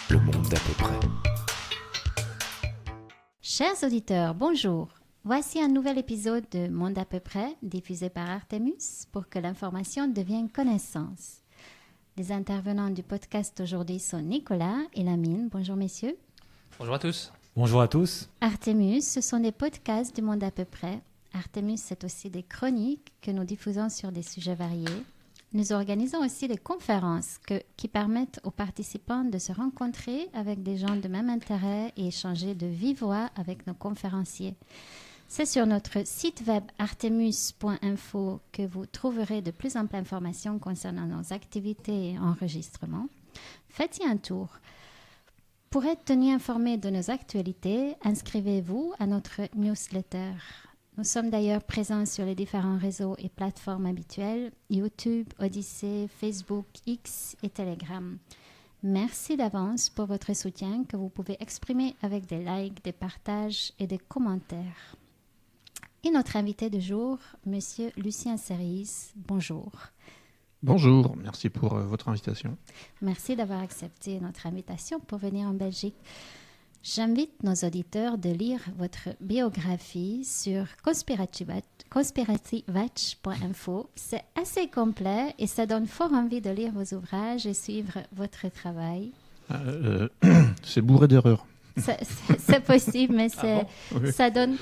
Le monde d'à peu près. Chers auditeurs, bonjour. Voici un nouvel épisode de Monde à peu près, diffusé par Artemus, pour que l'information devienne connaissance. Les intervenants du podcast aujourd'hui sont Nicolas et Lamine. Bonjour messieurs. Bonjour à tous. Bonjour à tous. Artemus, ce sont des podcasts du Monde à peu près. Artemus, c'est aussi des chroniques que nous diffusons sur des sujets variés. Nous organisons aussi des conférences qui permettent aux participants de se rencontrer avec des gens de même intérêt et échanger de vive voix avec nos conférenciers. C'est sur notre site web artemus.info que vous trouverez de plus amples informations concernant nos activités et enregistrements. Faites-y un tour. Pour être tenu informé de nos actualités, inscrivez-vous à notre newsletter. Nous sommes d'ailleurs présents sur les différents réseaux et plateformes habituelles, YouTube, Odyssée, Facebook, X et Telegram. Merci d'avance pour votre soutien que vous pouvez exprimer avec des likes, des partages et des commentaires. Et notre invité du jour, Monsieur Lucien Cerise, bonjour. Bonjour, merci pour votre invitation. Merci d'avoir accepté notre invitation pour venir en Belgique. J'invite nos auditeurs de lire votre biographie sur conspiracyvatch.info. C'est assez complet et ça donne fort envie de lire vos ouvrages et suivre votre travail. C'est bourré d'erreurs. C'est possible, mais Oui. ça donne...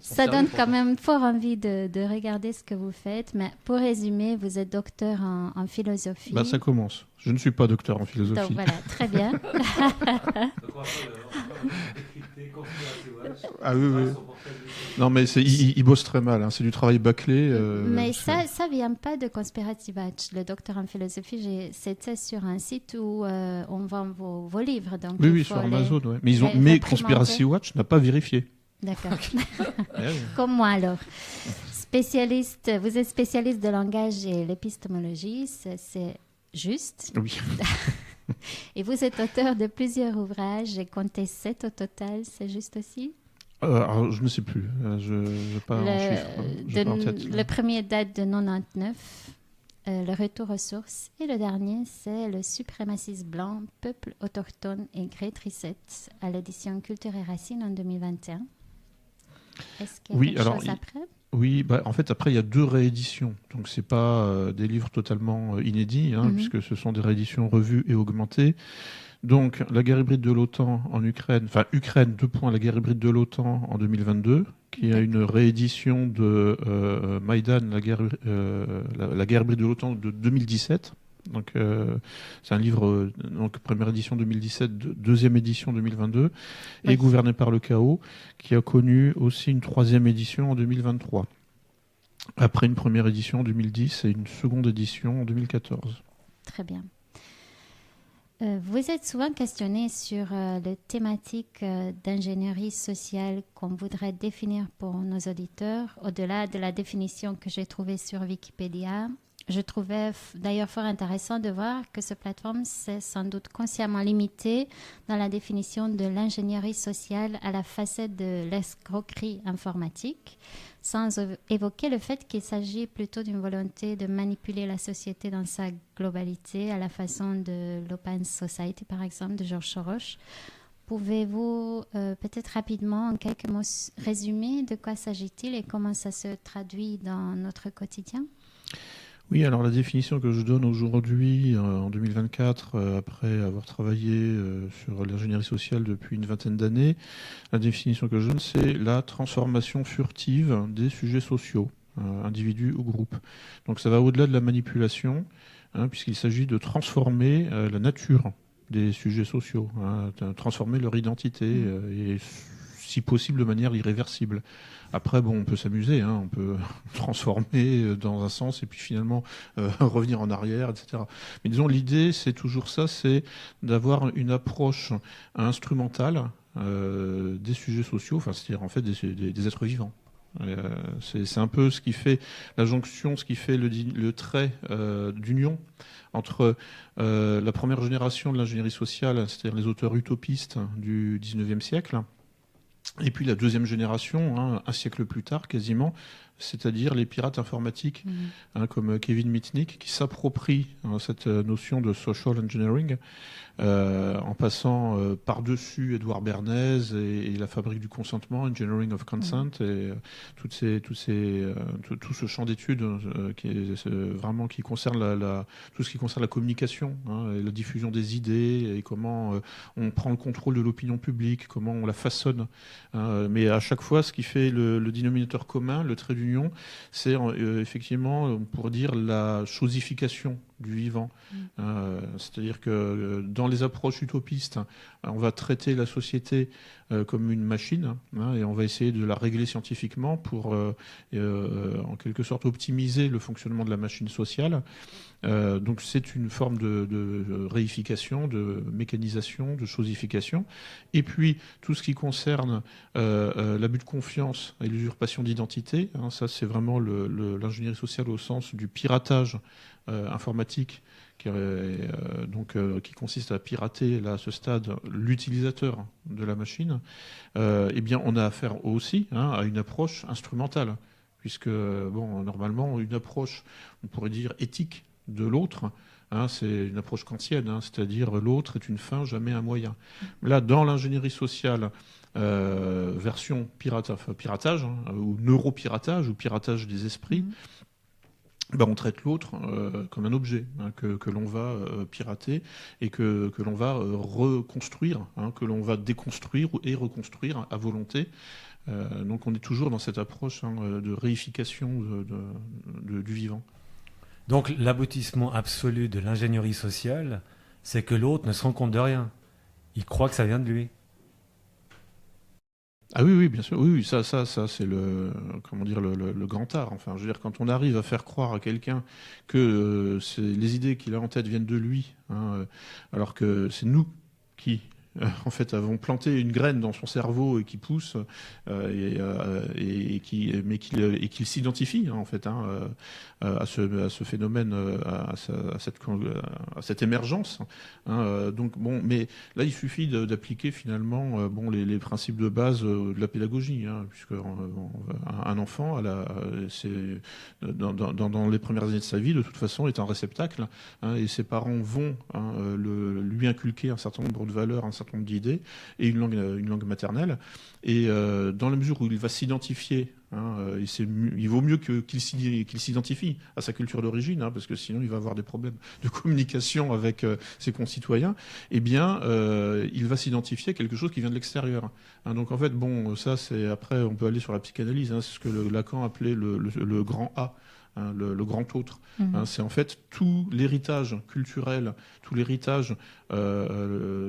Ça donne quand même fort envie de regarder ce que vous faites. Mais pour résumer, vous êtes docteur en philosophie. Ça commence. Je ne suis pas docteur en philosophie. Donc voilà, très bien. Ah oui. Non, mais il bosse très mal. Hein. C'est du travail bâclé. Mais ça vient pas de Conspiracy Watch. Le docteur en philosophie, c'était sur un site où on vend vos livres. Donc Oui, sur Amazon. Ouais. Mais Conspiracy Watch n'a pas vérifié. D'accord. Comme moi alors. Vous êtes spécialiste de langage et l'épistémologie, c'est juste. Oui. Et vous êtes auteur de plusieurs ouvrages, j'ai compté 7 au total, c'est juste aussi? Alors, je ne sais plus. Je n'ai pas en chiffre. Pas en tête. Le premier date de 99, le retour aux sources. Et le dernier, c'est le suprémacisme blanc, peuple autochtone et Great Reset, à l'édition Culture et Racines en 2021. Est-ce qu'il y a quelque chose après? Oui, en fait, après, il y a 2 rééditions. Donc, ce n'est pas des livres totalement inédits, puisque ce sont des rééditions revues et augmentées. Donc, la guerre hybride de l'OTAN en Ukraine, Ukraine, la guerre hybride de l'OTAN en 2022, qui a une réédition de Maïdan, la guerre hybride de l'OTAN de 2017. Donc, c'est un livre, première édition 2017, deuxième édition 2022, et Gouverné par le chaos, qui a connu aussi une 3e édition en 2023. Après une première édition en 2010 et une seconde édition en 2014. Très bien. Vous êtes souvent questionné sur les thématiques d'ingénierie sociale qu'on voudrait définir pour nos auditeurs, au-delà de la définition que j'ai trouvée sur Wikipédia. Je trouvais d'ailleurs fort intéressant de voir que cette plateforme s'est sans doute consciemment limitée dans la définition de l'ingénierie sociale à la facette de l'escroquerie informatique, sans évoquer le fait qu'il s'agit plutôt d'une volonté de manipuler la société dans sa globalité, à la façon de l'Open Society, par exemple, de George Soros. Pouvez-vous peut-être rapidement, en quelques mots, résumer de quoi s'agit-il et comment ça se traduit dans notre quotidien ? Oui, alors la définition que je donne aujourd'hui, en 2024, après avoir travaillé sur l'ingénierie sociale depuis une vingtaine d'années, la définition que je donne, c'est la transformation furtive des sujets sociaux, individus ou groupes. Donc ça va au-delà de la manipulation, puisqu'il s'agit de transformer la nature des sujets sociaux, transformer leur identité et si possible de manière irréversible. Après, on peut s'amuser, on peut transformer dans un sens et puis finalement revenir en arrière, etc. Mais disons, l'idée, c'est toujours ça, c'est d'avoir une approche instrumentale des sujets sociaux, c'est-à-dire en fait des êtres vivants. C'est un peu ce qui fait la jonction, ce qui fait le trait d'union entre la première génération de l'ingénierie sociale, c'est-à-dire les auteurs utopistes du 19e siècle, Et puis la deuxième génération, un siècle plus tard quasiment, c'est-à-dire les pirates informatiques, comme Kevin Mitnick, qui s'approprient cette notion de social engineering, en passant par-dessus Edouard Bernays et la fabrique du consentement, Engineering of Consent, et tout ce champ d'études qui concerne tout ce qui concerne la communication, et la diffusion des idées, et comment on prend le contrôle de l'opinion publique, comment on la façonne. Mais à chaque fois, ce qui fait le dénominateur commun, le trait d'union, c'est effectivement, on pourrait dire, la chosification du vivant. C'est-à-dire que dans les approches utopistes, on va traiter la société comme une machine, et on va essayer de la régler scientifiquement pour en quelque sorte optimiser le fonctionnement de la machine sociale. Donc c'est une forme de réification, de mécanisation, de chosification. Et puis tout ce qui concerne l'abus de confiance et l'usurpation d'identité, ça c'est vraiment l'ingénierie sociale au sens du piratage informatique, qui consiste à pirater là, à ce stade l'utilisateur de la machine. Eh bien on a affaire aussi à une approche instrumentale, puisque normalement une approche, on pourrait dire éthique, de l'autre, c'est une approche kantienne, c'est-à-dire l'autre est une fin, jamais un moyen. Là, dans l'ingénierie sociale, version piratage, ou neuropiratage, ou piratage des esprits, on traite l'autre comme un objet que l'on va pirater et que l'on va reconstruire, que l'on va déconstruire et reconstruire à volonté. Donc on est toujours dans cette approche de réification du vivant. Donc l'aboutissement absolu de l'ingénierie sociale, c'est que l'autre ne se rend compte de rien. Il croit que ça vient de lui. Ah oui, bien sûr. Oui, ça c'est le grand art. Enfin, je veux dire, quand on arrive à faire croire à quelqu'un que les idées qu'il a en tête viennent de lui, alors que c'est nous qui en fait avons planté une graine dans son cerveau et qui pousse et qu'il s'identifie en fait à ce phénomène, à cette émergence. Donc mais là il suffit d'appliquer finalement les principes de base de la pédagogie, puisque un enfant c'est dans les premières années de sa vie de toute façon est un réceptacle, et ses parents vont lui inculquer un certain nombre de valeurs, un certain nombre d'idées et une langue maternelle, et dans la mesure où il va s'identifier, il vaut mieux qu'il s'identifie à sa culture d'origine, parce que sinon il va avoir des problèmes de communication avec ses concitoyens. Eh bien, il va s'identifier à quelque chose qui vient de l'extérieur. Donc en fait, ça c'est après on peut aller sur la psychanalyse. C'est ce que Lacan appelait le grand A. Le grand autre. C'est en fait tout l'héritage culturel, tout l'héritage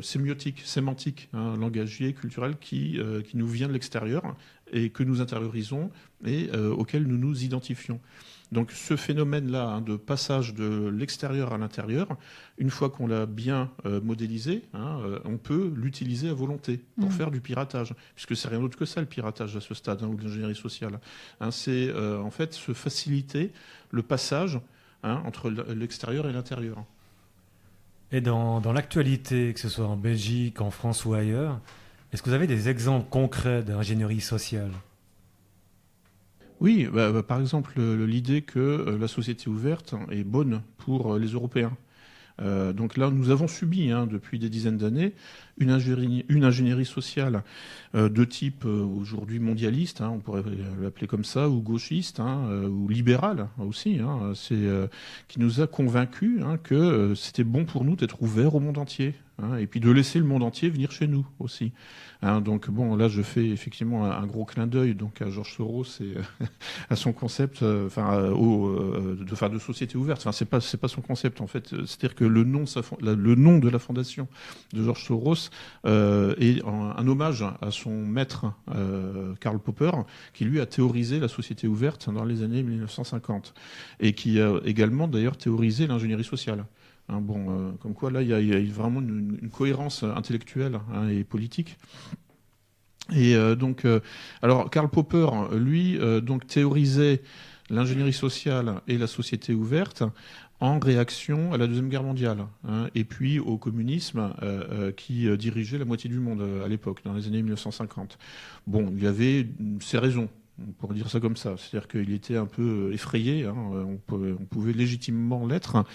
sémiotique, sémantique, langagier, culturel qui nous vient de l'extérieur et que nous intériorisons et auquel nous nous identifions. Donc ce phénomène-là de passage de l'extérieur à l'intérieur, une fois qu'on l'a bien modélisé, on peut l'utiliser à volonté pour faire du piratage, puisque c'est rien d'autre que ça le piratage à ce stade, ou de l'ingénierie sociale. C'est en fait se faciliter le passage entre l'extérieur et l'intérieur. Et dans l'actualité, que ce soit en Belgique, en France ou ailleurs, est-ce que vous avez des exemples concrets d'ingénierie sociale ? Oui, par exemple, l'idée que la société ouverte est bonne pour les Européens. Donc là, nous avons subi depuis des dizaines d'années une ingénierie sociale de type aujourd'hui mondialiste, on pourrait l'appeler comme ça, ou gauchiste, ou libéral aussi, qui nous a convaincus que c'était bon pour nous d'être ouverts au monde entier. Et puis de laisser le monde entier venir chez nous aussi. Donc là je fais effectivement un gros clin d'œil donc à George Soros et à son concept, de société ouverte. Enfin c'est pas son concept en fait. C'est-à-dire que le nom de la fondation de George Soros est un hommage à son maître Karl Popper, qui lui a théorisé la société ouverte dans les années 1950 et qui a également d'ailleurs théorisé l'ingénierie sociale. Comme quoi là il y a vraiment une cohérence intellectuelle et politique. Et alors Karl Popper, lui, donc théorisait l'ingénierie sociale et la société ouverte en réaction à la Deuxième Guerre mondiale, et puis au communisme qui dirigeait la moitié du monde à l'époque, dans les années 1950. Bon, il y avait ses raisons. On pourrait dire ça comme ça. C'est-à-dire qu'il était un peu effrayé, on pouvait légitimement l'être.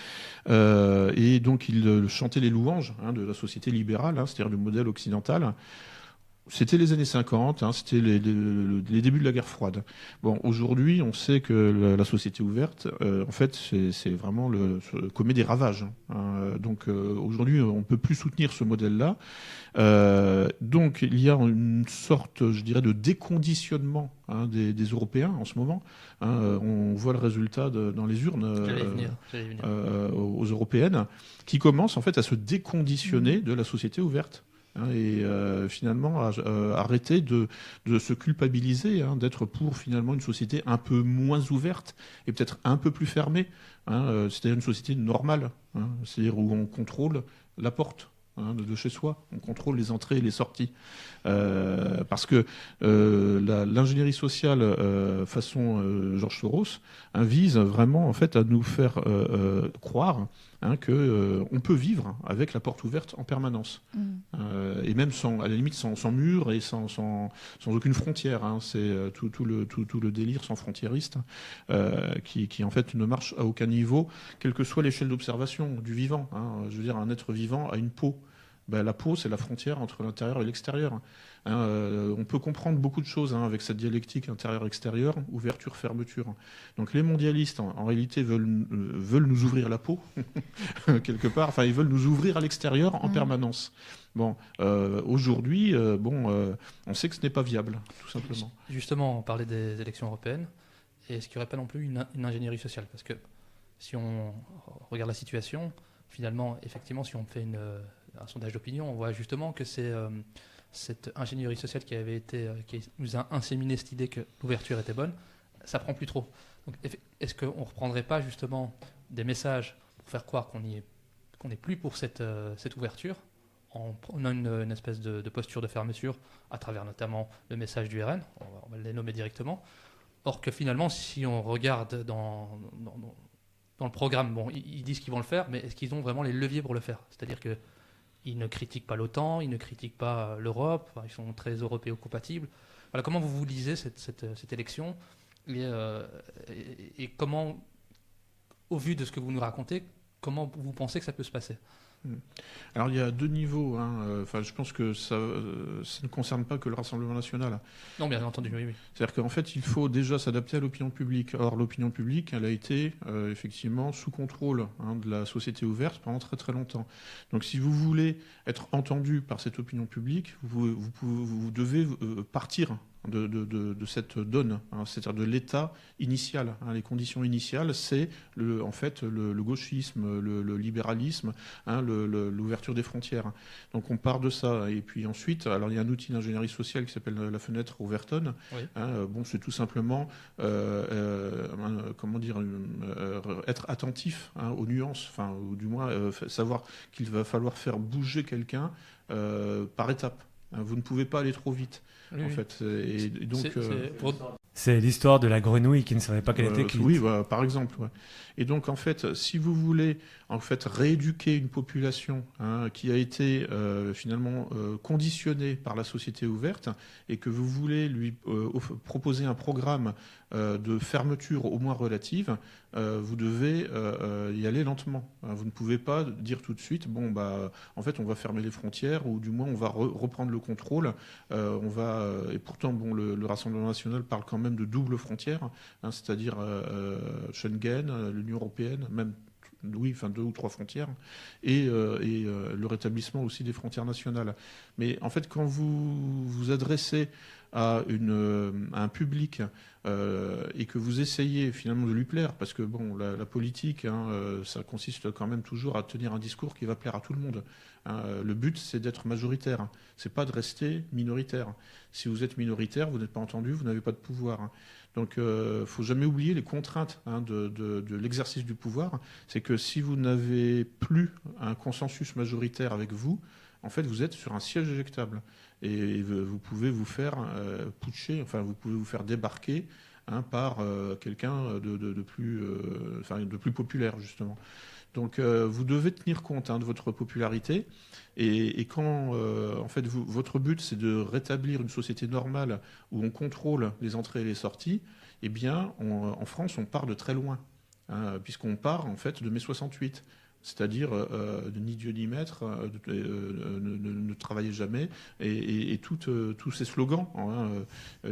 Et donc il chantait les louanges de la société libérale, c'est-à-dire le modèle occidental. C'était les années 50, c'était les débuts de la guerre froide. Bon, aujourd'hui, on sait que la société ouverte, en fait, c'est vraiment commet des ravages. Donc aujourd'hui, on ne peut plus soutenir ce modèle-là. Donc il y a une sorte, je dirais, de déconditionnement des Européens en ce moment. On voit le résultat dans les urnes J'allais venir. aux européennes, qui commencent en fait à se déconditionner de la société ouverte. Et finalement arrêter de se culpabiliser, d'être pour finalement une société un peu moins ouverte et peut-être un peu plus fermée, c'est-à-dire une société normale, c'est-à-dire où on contrôle la porte de chez soi, on contrôle les entrées et les sorties. Parce que l'ingénierie sociale façon George Soros vise vraiment en fait à nous faire croire que on peut vivre avec la porte ouverte en permanence, et même à la limite sans mur et sans aucune frontière. C'est tout le délire sans frontiériste qui en fait ne marche à aucun niveau, quelle que soit l'échelle d'observation du vivant. Je veux dire, un être vivant a une peau. La peau, c'est la frontière entre l'intérieur et l'extérieur. On peut comprendre beaucoup de choses avec cette dialectique intérieur-extérieur, ouverture-fermeture. Donc les mondialistes, en réalité, veulent nous ouvrir la peau, quelque part. Enfin, ils veulent nous ouvrir à l'extérieur en permanence. Bon, aujourd'hui, on sait que ce n'est pas viable, tout simplement. Justement, on parlait des élections européennes. Et est-ce qu'il n'y aurait pas non plus une ingénierie sociale ? Parce que si on regarde la situation, finalement, effectivement, si on fait un sondage d'opinion, on voit justement que c'est cette ingénierie sociale qui nous a inséminé cette idée que l'ouverture était bonne, ça prend plus trop. Donc, est-ce qu'on ne reprendrait pas justement des messages pour faire croire qu'on n'est plus pour cette ouverture, en prenant une espèce de posture de fermeture à travers notamment le message du RN, on va les nommer directement. Or que finalement, si on regarde dans le programme, ils disent qu'ils vont le faire, mais est-ce qu'ils ont vraiment les leviers pour le faire ? C'est-à-dire qu'ils ne critiquent pas l'OTAN, ils ne critiquent pas l'Europe, ils sont très européo-compatibles. Voilà, comment vous lisez cette élection et comment, au vu de ce que vous nous racontez, comment vous pensez que ça peut se passer ? Alors il y a deux niveaux. Je pense que ça ne concerne pas que le Rassemblement national. Non, bien entendu, oui. C'est-à-dire qu'en fait, il faut déjà s'adapter à l'opinion publique. Or, l'opinion publique, elle a été effectivement sous contrôle de la société ouverte pendant très très longtemps. Donc si vous voulez être entendu par cette opinion publique, vous devez partir de cette donne, c'est-à-dire de l'état initial. Les conditions initiales, c'est en fait le gauchisme, le libéralisme, l'ouverture des frontières. Donc on part de ça. Et puis ensuite, alors il y a un outil d'ingénierie sociale qui s'appelle la fenêtre Overton. Oui. C'est tout simplement être attentif aux nuances, ou du moins savoir qu'il va falloir faire bouger quelqu'un par étapes. Vous ne pouvez pas aller trop vite, en fait. Et donc, c'est l'histoire de la grenouille qui ne savait pas qu'elle était cuite. Oui, par exemple. Ouais. Et donc, en fait, si vous voulez rééduquer une population qui a été finalement conditionnée par la société ouverte et que vous voulez lui proposer un programme de fermeture au moins relative, vous devez y aller lentement. Vous ne pouvez pas dire tout de suite, en fait, on va fermer les frontières ou du moins on va reprendre le contrôle. Et pourtant, le Rassemblement national parle quand même de double frontière, c'est-à-dire Schengen, l'Union européenne, même 2 ou 3 frontières, et le rétablissement aussi des frontières nationales. Mais en fait, quand vous vous adressez à un public et que vous essayez finalement de lui plaire, parce que la politique, ça consiste quand même toujours à tenir un discours qui va plaire à tout le monde. Le but, c'est d'être majoritaire, c'est pas de rester minoritaire. Si vous êtes minoritaire, vous n'êtes pas entendu, vous n'avez pas de pouvoir. Donc, faut jamais oublier les contraintes de l'exercice du pouvoir. C'est que si vous n'avez plus un consensus majoritaire avec vous, en fait, vous êtes sur un siège éjectable. Et vous pouvez vous faire putcher, vous pouvez vous faire débarquer par quelqu'un de plus populaire, justement. Donc vous devez tenir compte de votre popularité et quand en fait votre but c'est de rétablir une société normale où on contrôle les entrées et les sorties, eh bien en France on part de très loin, puisqu'on part en fait de mai 68. C'est-à-dire ni Dieu ni maître, ne travaillez jamais, et tous ces slogans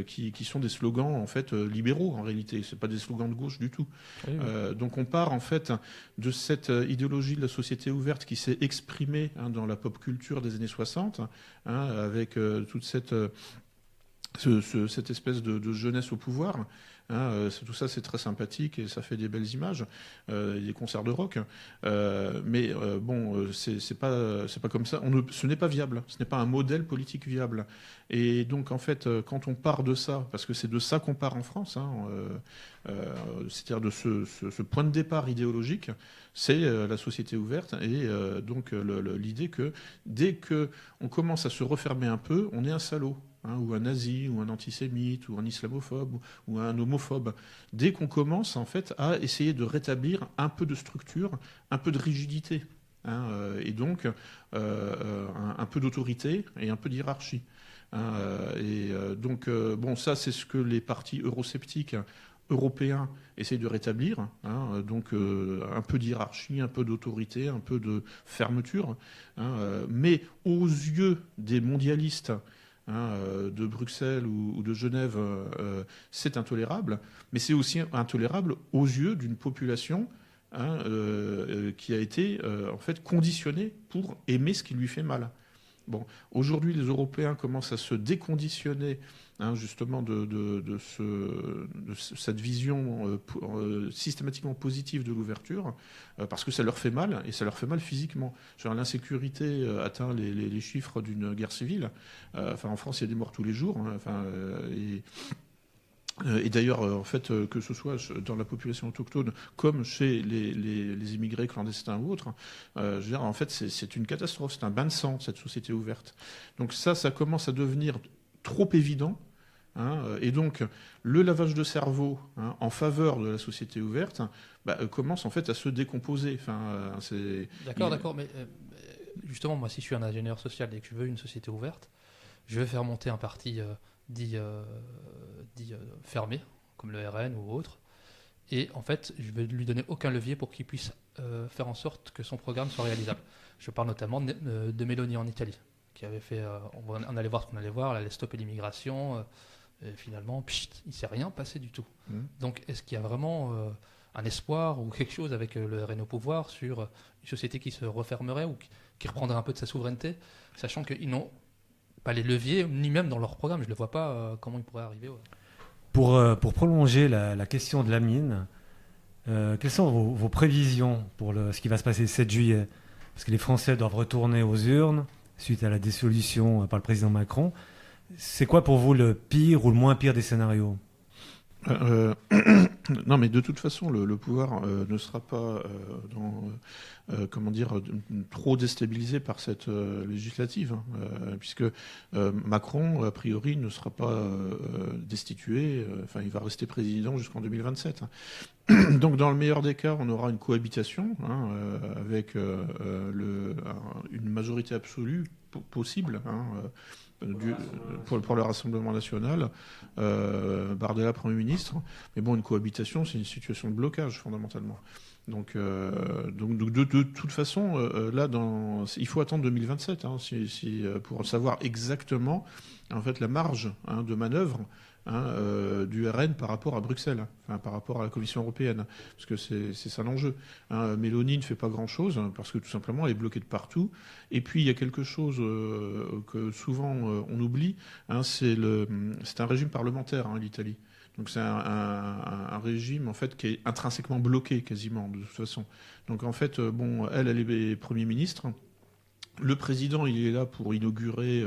qui sont des slogans en fait libéraux en réalité, c'est pas des slogans de gauche du tout. Oui, oui. Donc on part en fait de cette idéologie de la société ouverte qui s'est exprimée dans la pop culture des années 60, avec toute cette espèce de jeunesse au pouvoir. Tout ça, c'est très sympathique et ça fait des belles images, des concerts de rock. Mais c'est pas comme ça. Ce n'est pas viable. Ce n'est pas un modèle politique viable. Et donc, en fait, quand on part de ça, parce que c'est de ça qu'on part en France, c'est-à-dire de ce point de départ idéologique, c'est la société ouverte et donc l'idée que dès qu'on commence à se refermer un peu, on est un salaud. Ou un nazi, ou un antisémite, ou un islamophobe, ou un homophobe. Dès qu'on commence en fait à essayer de rétablir un peu de structure, un peu de rigidité, et donc un peu d'autorité et un peu d'hiérarchie. Donc ça c'est ce que les partis eurosceptiques européens essayent de rétablir, donc un peu d'hiérarchie, un peu d'autorité, un peu de fermeture, mais aux yeux des mondialistes de Bruxelles ou de Genève, c'est intolérable, mais c'est aussi intolérable aux yeux d'une population qui a été en fait conditionnée pour aimer ce qui lui fait mal. Bon, aujourd'hui, les Européens commencent à se déconditionner justement de cette vision systématiquement positive de l'ouverture, parce que ça leur fait mal, et ça leur fait mal physiquement. Genre, l'insécurité atteint les chiffres d'une guerre civile. En France, il y a des morts tous les jours. Et d'ailleurs, en fait, que ce soit dans la population autochtone comme chez les immigrés clandestins ou autres, en fait, c'est une catastrophe, c'est un bain de sang, cette société ouverte. Donc ça commence à devenir trop évident. Et donc, le lavage de cerveau en faveur de la société ouverte commence en fait à se décomposer. D'accord, mais justement, moi, si je suis un ingénieur social et que je veux une société ouverte, je vais faire monter un parti dit fermé, comme le RN ou autre, et en fait, je vais lui donner aucun levier pour qu'il puisse faire en sorte que son programme soit réalisable. Je parle notamment de Meloni en Italie, qui avait fait, on allait voir ce qu'on allait voir, elle allait stopper l'immigration, et finalement, il ne s'est rien passé du tout. Donc, est-ce qu'il y a vraiment un espoir ou quelque chose avec le RN au pouvoir sur une société qui se refermerait ou qui reprendrait un peu de sa souveraineté, sachant qu'ils n'ont pas les leviers, ni même dans leur programme. Je ne le vois pas comment ils pourraient arriver. Ouais. Pour prolonger la question de la mine, quelles sont vos prévisions pour ce qui va se passer le 7 juillet ? Parce que les Français doivent retourner aux urnes suite à la dissolution par le président Macron. C'est quoi pour vous le pire ou le moins pire des scénarios ? Non, mais de toute façon, le pouvoir ne sera pas trop déstabilisé par cette législative, puisque Macron, a priori, ne sera pas destitué. Il va rester président jusqu'en 2027. Donc, dans le meilleur des cas, on aura une cohabitation avec une majorité absolue possible. Pour le Rassemblement national, Bardella Premier ministre. Mais bon, une cohabitation, c'est une situation de blocage, fondamentalement. Donc de toute façon, là, il faut attendre 2027 pour savoir exactement en fait, la marge de manœuvre du RN par rapport à Bruxelles, par rapport à la Commission européenne, parce que c'est ça l'enjeu. Mélanie ne fait pas grand-chose, parce que tout simplement, elle est bloquée de partout. Et puis, il y a quelque chose que souvent on oublie, c'est un régime parlementaire, l'Italie. Donc c'est un régime en fait qui est intrinsèquement bloqué quasiment de toute façon. Donc en fait, elle est Premier ministre. Le président, il est là pour inaugurer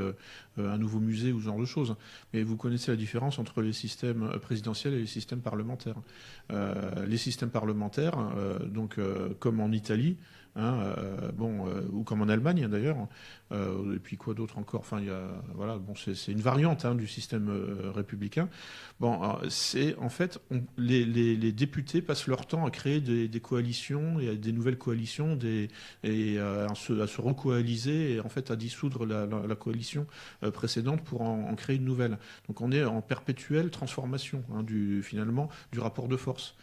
un nouveau musée ou ce genre de choses. Mais vous connaissez la différence entre les systèmes présidentiels et les systèmes parlementaires. Les systèmes parlementaires, comme en Italie, ou comme en Allemagne d'ailleurs, et puis quoi d'autre encore. Enfin, c'est une variante du système républicain. Bon, c'est en fait les députés passent leur temps à créer des coalitions et des nouvelles coalitions, à se recoaliser et en fait à dissoudre la coalition précédente pour en créer une nouvelle. Donc on est en perpétuelle transformation finalement du rapport de force.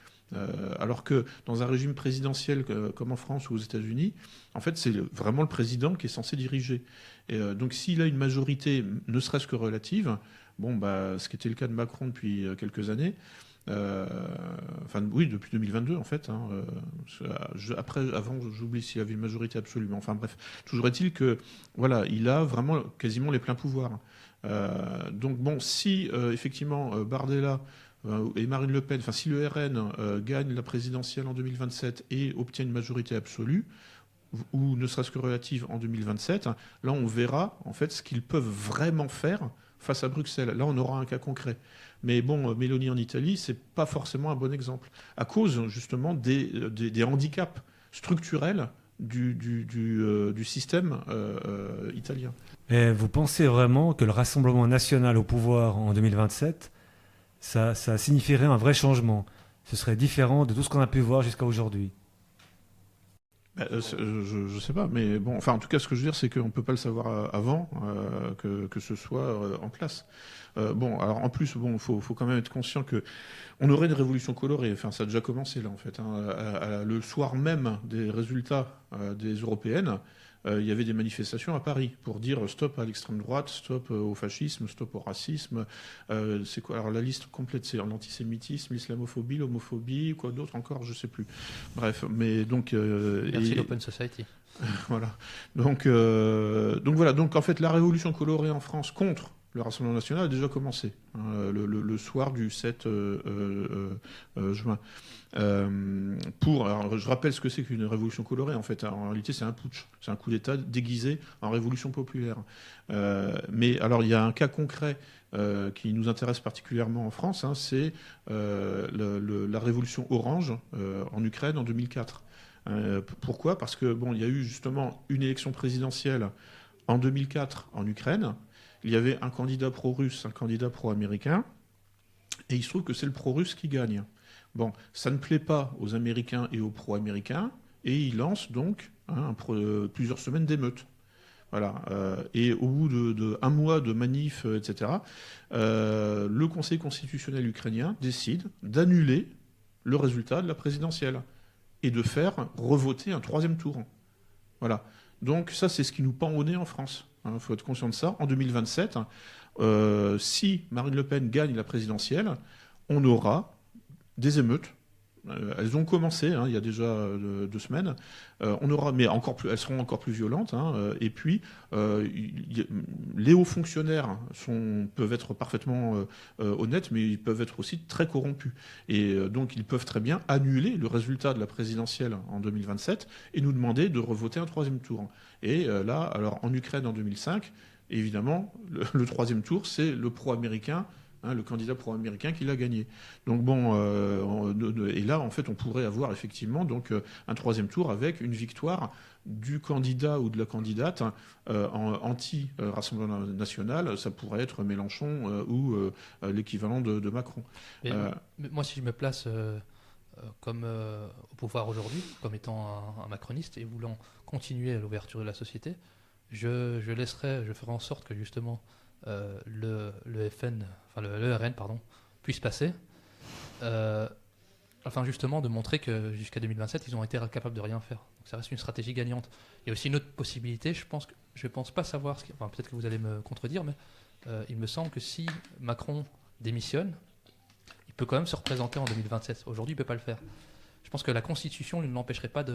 Alors que dans un régime présidentiel comme en France ou aux États-Unis, en fait, c'est vraiment le président qui est censé diriger. Et donc, s'il a une majorité, ne serait-ce que relative, ce qui était le cas de Macron depuis quelques années, depuis 2022 en fait. Avant, j'oublie s'il avait une majorité absolue. Mais enfin bref, toujours est-il que il a vraiment quasiment les pleins pouvoirs. Donc si effectivement Bardella et Marine Le Pen, si le RN gagne la présidentielle en 2027 et obtient une majorité absolue, ou ne serait-ce que relative en 2027, là on verra en fait ce qu'ils peuvent vraiment faire face à Bruxelles. Là on aura un cas concret. Mais Mélanie en Italie, c'est pas forcément un bon exemple, à cause justement des handicaps structurels du système italien. Et vous pensez vraiment que le Rassemblement national au pouvoir en 2027, ça signifierait un vrai changement? Ce serait différent de tout ce qu'on a pu voir jusqu'à aujourd'hui? Je sais pas, mais en tout cas, ce que je veux dire, c'est qu'on ne peut pas le savoir avant que ce soit en place. Alors en plus, faut quand même être conscient que on aurait une révolution colorée. Enfin, ça a déjà commencé là, en fait. Le soir même des résultats des européennes, il y avait des manifestations à Paris pour dire stop à l'extrême droite, stop au fascisme, stop au racisme. C'est quoi? Alors la liste complète, c'est l'antisémitisme, l'islamophobie, l'homophobie, quoi d'autre encore, je sais plus. Bref, mais donc. Merci l'Open Society. Voilà. Donc voilà. Donc en fait, la révolution colorée en France contre le Rassemblement national a déjà commencé le soir du 7 juin. Alors, je rappelle ce que c'est qu'une révolution colorée. En fait, en réalité, c'est un putsch, c'est un coup d'État déguisé en révolution populaire. Mais alors, il y a un cas concret qui nous intéresse particulièrement en France, c'est la révolution orange en Ukraine en 2004. Pourquoi? Parce que il y a eu justement une élection présidentielle en 2004 en Ukraine. Il y avait un candidat pro-russe, un candidat pro-américain, et il se trouve que c'est le pro-russe qui gagne. Ça ne plaît pas aux Américains et aux pro-américains, et ils lancent donc plusieurs semaines d'émeutes. Voilà. Et au bout de un mois de manifs, etc., le Conseil constitutionnel ukrainien décide d'annuler le résultat de la présidentielle et de faire revoter un troisième tour. Voilà. Donc ça, c'est ce qui nous pend au nez en France. Il faut être conscient de ça. En 2027, si Marine Le Pen gagne la présidentielle, on aura des émeutes. Elles ont commencé, il y a déjà 2 semaines. Mais elles seront encore plus violentes. Et puis, les hauts fonctionnaires peuvent être parfaitement honnêtes, mais ils peuvent être aussi très corrompus. Et donc, ils peuvent très bien annuler le résultat de la présidentielle en 2027 et nous demander de revoter un troisième tour. Et là, alors en Ukraine en 2005, évidemment, le troisième tour, c'est le pro-américain, le candidat pro-américain qui l'a gagné. Donc et là, en fait, on pourrait avoir effectivement un troisième tour avec une victoire du candidat ou de la candidate anti-Rassemblement national. Ça pourrait être Mélenchon ou l'équivalent de Macron. Mais moi, si je me place comme au pouvoir aujourd'hui, comme étant un macroniste et voulant continuer à l'ouverture de la société, je ferai en sorte que justement le RN puisse passer, afin justement de montrer que jusqu'à 2027 ils ont été incapables de rien faire. Donc ça reste une stratégie gagnante. Il y a aussi une autre possibilité, je pense pas savoir peut-être que vous allez me contredire, mais il me semble que si Macron démissionne, il peut quand même se représenter en 2027. Aujourd'hui il peut pas le faire. Je pense que la Constitution ne l'empêcherait pas de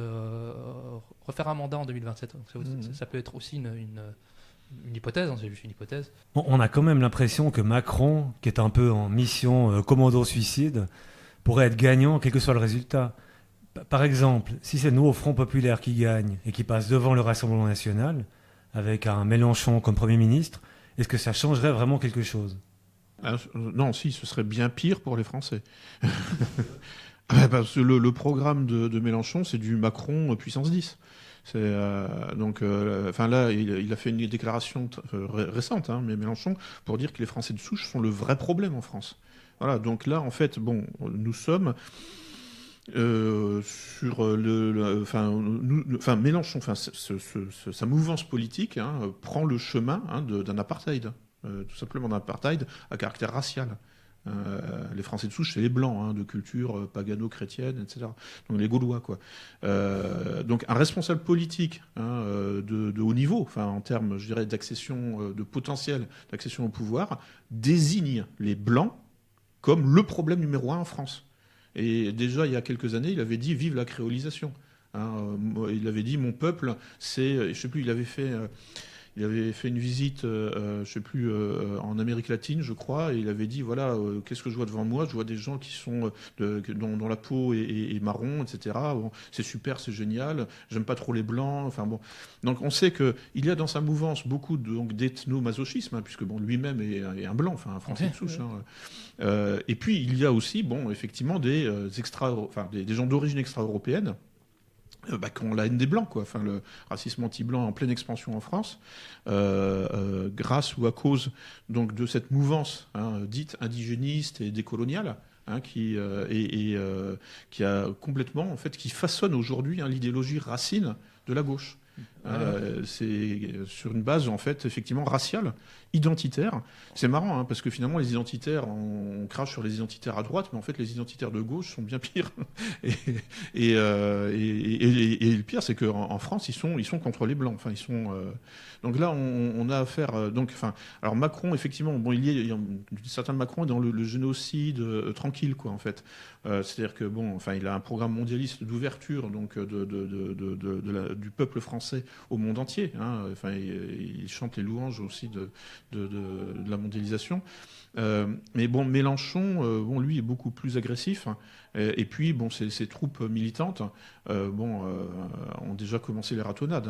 refaire un mandat en 2027. Donc ça peut être aussi une hypothèse, c'est juste une hypothèse. On a quand même l'impression que Macron, qui est un peu en mission commando suicide, pourrait être gagnant quel que soit le résultat. Par exemple, si c'est le nouveau Front populaire qui gagne et qui passe devant le Rassemblement national, avec un Mélenchon comme Premier ministre, est-ce que ça changerait vraiment quelque chose? Non, ce serait bien pire pour les Français. Parce que le programme de Mélenchon, c'est du Macron puissance 10. Là, il a fait une déclaration récente, mais Mélenchon, pour dire que les Français de souche sont le vrai problème en France. Voilà, donc là, en fait, nous sommes sur Mélenchon, sa mouvance politique prend le chemin d'un apartheid, tout simplement d'un apartheid à caractère racial. Les Français de souche, c'est les Blancs, de culture pagano-chrétienne, etc. Donc les Gaulois, quoi. Donc un responsable politique de haut niveau, en termes, je dirais, d'accession, de potentiel d'accession au pouvoir, désigne les Blancs comme le problème numéro 1 en France. Et déjà, il y a quelques années, il avait dit « Vive la créolisation ». Il avait dit « Mon peuple, c'est… » Je sais plus, il avait fait une visite, en Amérique latine, je crois, et il avait dit, voilà, qu'est-ce que je vois devant moi? Je vois des gens qui sont dont la peau est marron, etc. Bon, c'est super, c'est génial. J'aime pas trop les blancs. Enfin bon, donc on sait que il y a dans sa mouvance beaucoup d'ethnomasochisme, puisque lui-même est un blanc, un Français de souche. Et puis il y a aussi, effectivement, des gens d'origine extra-européenne. Qui ont la haine des Blancs, quoi. Le racisme anti-blanc en pleine expansion en France, grâce ou à cause donc de cette mouvance dite indigéniste et décoloniale, qui a complètement, en fait, qui façonne aujourd'hui l'idéologie racine de la gauche. C'est sur une base, en fait, effectivement raciale, identitaire. C'est marrant, parce que finalement, les identitaires, on crache sur les identitaires à droite, mais en fait, les identitaires de gauche sont bien pires. Et le pire, c'est qu'en France, ils sont contre les Blancs. Donc là, on a affaire. Alors Macron, effectivement, certains de Macron est dans le génocide tranquille, quoi, en fait. C'est-à-dire que il a un programme mondialiste d'ouverture, donc du peuple français au monde entier. Il chante les louanges aussi de la mondialisation. Mais Mélenchon, lui, est beaucoup plus agressif. Et puis, ses troupes militantes, ont déjà commencé les ratonnades.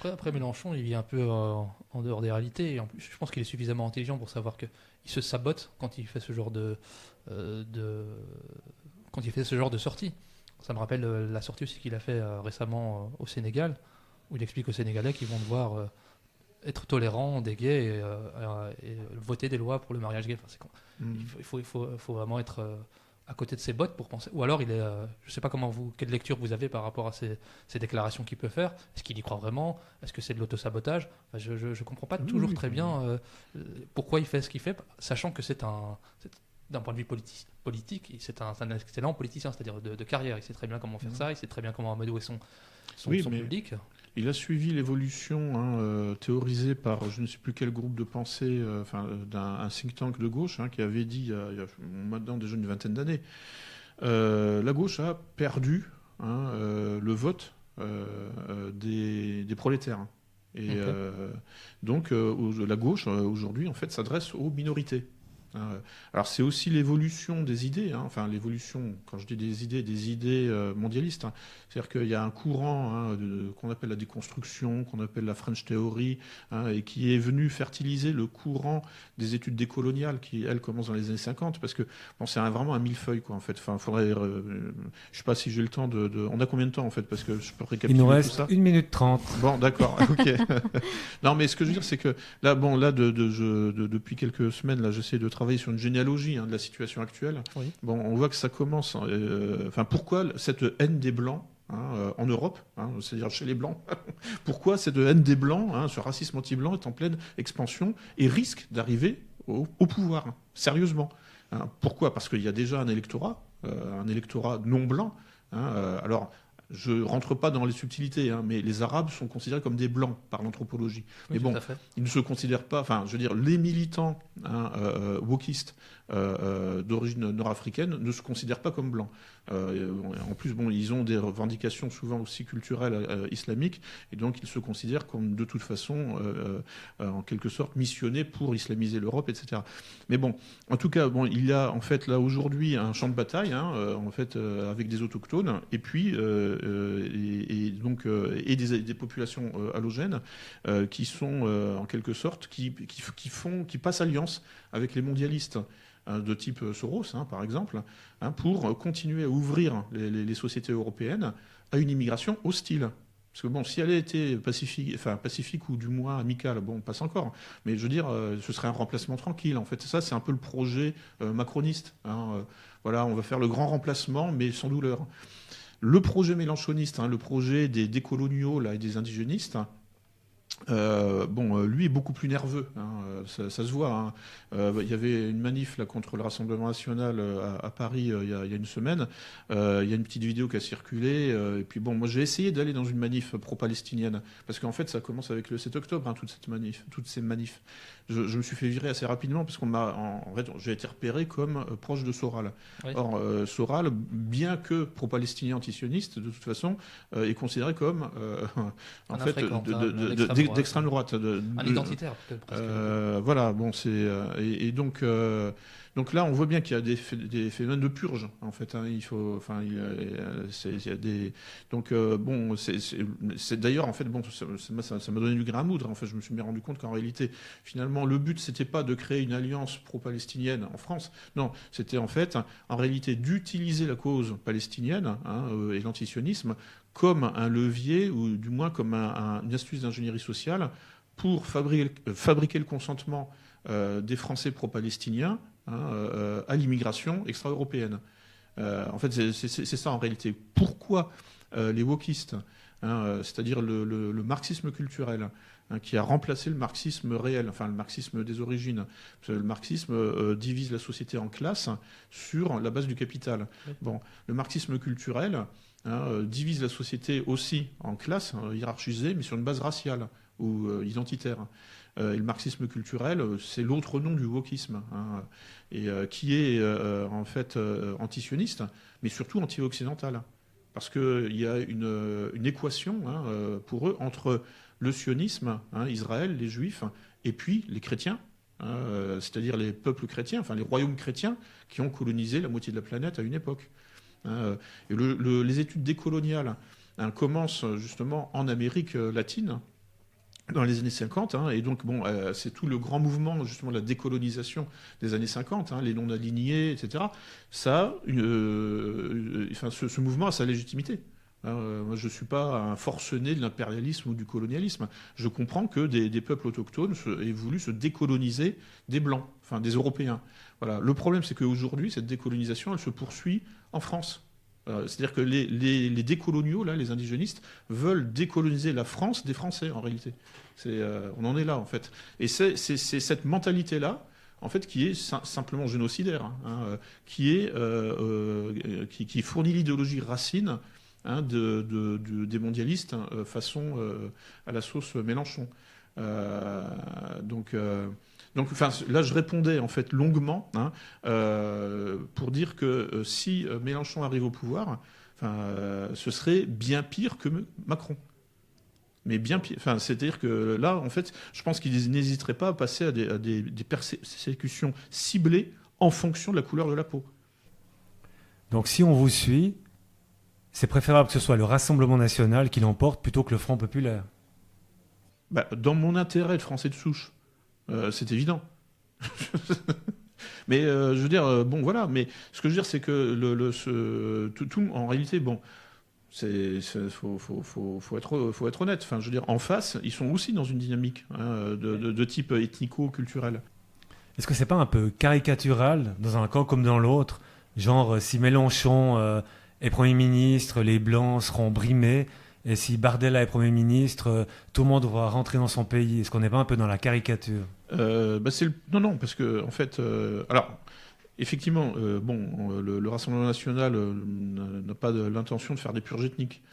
Après, Mélenchon, il vit un peu en dehors des réalités. Et en plus, je pense qu'il est suffisamment intelligent pour savoir qu'il se sabote quand il fait ce genre de sortie. Ça me rappelle la sortie aussi qu'il a fait récemment au Sénégal, où il explique aux Sénégalais qu'ils vont devoir être tolérants des gays et voter des lois pour le mariage gay. Il faut vraiment être à côté de ses bottes pour penser. Ou alors, je ne sais pas quelle lecture vous avez par rapport à ces déclarations qu'il peut faire. Est-ce qu'il y croit vraiment? Est-ce que c'est de l'autosabotage? Je ne comprends pas toujours très bien pourquoi il fait ce qu'il fait, sachant que d'un point de vue politique, c'est un excellent politicien, c'est-à-dire de carrière. Il sait très bien comment faire ça, il sait très bien comment amadouer son public. Il a suivi l'évolution théorisée par je ne sais plus quel groupe de pensée, d'un think tank de gauche, qui avait dit, il y a maintenant déjà une vingtaine d'années, la gauche a perdu le vote des prolétaires. Et donc la gauche, aujourd'hui, en fait, s'adresse aux minorités. Alors c'est aussi l'évolution des idées, l'évolution, quand je dis des idées mondialistes. C'est-à-dire qu'il y a un courant qu'on appelle la déconstruction, qu'on appelle la French Theory, et qui est venu fertiliser le courant des études décoloniales qui, elles, commencent dans les années 50, parce que c'est vraiment un millefeuille, quoi, en fait. Faudrait, je sais pas si j'ai le temps on a combien de temps, en fait, parce que je peux récapituler tout ça. Il nous reste 1 minute 30. Bon, d'accord, ok. Non, mais ce que je veux dire, c'est que là, depuis quelques semaines, là, j'essaie de travailler sur une généalogie de la situation actuelle. Oui. On voit que ça commence. Pourquoi cette haine des Blancs en Europe, c'est-à-dire chez les Blancs? Pourquoi cette haine des Blancs, ce racisme anti-blanc est en pleine expansion et risque d'arriver au pouvoir, sérieusement? Pourquoi? Parce qu'il y a déjà un électorat non blanc. Alors, je ne rentre pas dans les subtilités, mais les Arabes sont considérés comme des Blancs par l'anthropologie. Oui, mais ils ne se considèrent pas... les militants wokistes d'origine nord-africaine ne se considèrent pas comme Blancs. En plus, ils ont des revendications souvent aussi culturelles islamiques, et donc ils se considèrent comme, de toute façon, en quelque sorte, missionnés pour islamiser l'Europe, etc. Mais en tout cas, il y a en fait là aujourd'hui un champ de bataille, avec des autochtones, et puis des populations allogènes qui sont en quelque sorte qui passent alliance avec les mondialistes de type Soros, par exemple, pour continuer à ouvrir les sociétés européennes à une immigration hostile. Parce que bon, si elle était pacifique ou du moins amicale, bon, on passe encore. Mais je veux dire, ce serait un remplacement tranquille. En fait, ça, c'est un peu le projet macroniste. Voilà, on va faire le grand remplacement, mais sans douleur. Le projet mélenchoniste, le projet des décoloniaux là, et des indigénistes, lui est beaucoup plus nerveux, ça se voit. Il y avait une manif là, contre le Rassemblement national à Paris il y a une semaine. Il y a une petite vidéo qui a circulé. Et puis bon, moi j'ai essayé d'aller dans une manif pro-palestinienne parce qu'en fait ça commence avec le 7 octobre, toutes ces manifs. Je me suis fait virer assez rapidement parce j'ai été repéré comme proche de Soral. Oui. Or, Soral, bien que pro-palestinien antisioniste, de toute façon, est considéré comme d'extrême droite. Un identitaire, presque. Voilà, bon, c'est. Donc là, on voit bien qu'il y a des phénomènes de purge, en fait. Il faut, il y a des. Donc c'est d'ailleurs, en fait, bon, ça m'a donné du grain à moudre. En fait, je me suis bien rendu compte qu'en réalité, finalement, le but c'était pas de créer une alliance pro-palestinienne en France. Non, c'était en fait, en réalité, d'utiliser la cause palestinienne et l'antisionisme comme un levier ou du moins comme une astuce d'ingénierie sociale pour fabriquer le consentement des Français pro-palestiniens à l'immigration extra-européenne. En fait, c'est ça en réalité. Pourquoi les wokistes, c'est-à-dire le marxisme culturel, qui a remplacé le marxisme réel, enfin le marxisme des origines. Parce que le marxisme divise la société en classes sur la base du capital. Bon, le marxisme culturel divise la société aussi en classes hiérarchisées, mais sur une base raciale ou identitaire. Et le marxisme culturel, c'est l'autre nom du wokisme, qui est en fait antisioniste, mais surtout anti-occidental. Parce qu'il y a une équation pour eux entre le sionisme, Israël, les juifs, et puis les chrétiens, c'est-à-dire les peuples chrétiens, enfin les royaumes chrétiens qui ont colonisé la moitié de la planète à une époque. Et les études décoloniales commencent justement en Amérique latine, dans les années 50, et donc bon, c'est tout le grand mouvement justement de la décolonisation des années 50, les non-alignés, etc. Ça, ce mouvement a sa légitimité. Moi, je ne suis pas un forcené de l'impérialisme ou du colonialisme. Je comprends que des peuples autochtones aient voulu se décoloniser des Blancs, enfin des Européens. Voilà. Le problème, c'est qu'aujourd'hui, cette décolonisation, elle se poursuit en France. C'est-à-dire que les décoloniaux, là, les indigénistes, veulent décoloniser la France des Français, en réalité. On en est là, en fait. Et c'est cette mentalité-là, en fait, qui est simplement génocidaire, qui fournit l'idéologie racine des mondialistes façon à la sauce Mélenchon. Donc, là, je répondais en fait longuement pour dire que si Mélenchon arrive au pouvoir, ce serait bien pire que Macron. Mais bien pire. C'est-à-dire que là, en fait, je pense qu'ils n'hésiteraient pas à passer à des persécutions ciblées en fonction de la couleur de la peau. Donc, si on vous suit, c'est préférable que ce soit le Rassemblement national qui l'emporte plutôt que le Front populaire. Dans mon intérêt de Français de souche, c'est évident. Mais je veux dire, bon voilà. Mais ce que je veux dire, c'est que tout en réalité, bon, faut être honnête. Enfin, je veux dire, en face, ils sont aussi dans une dynamique de type ethnico-culturel. Est-ce que c'est pas un peu caricatural dans un camp comme dans l'autre? Genre, si Mélenchon est Premier ministre, les Blancs seront brimés. Et si Bardella est Premier ministre, tout le monde devra rentrer dans son pays. Est-ce qu'on n'est pas un peu dans la caricature? Non, parce que, en fait... alors, effectivement, le Rassemblement national n'a pas l'intention de faire des purges ethniques.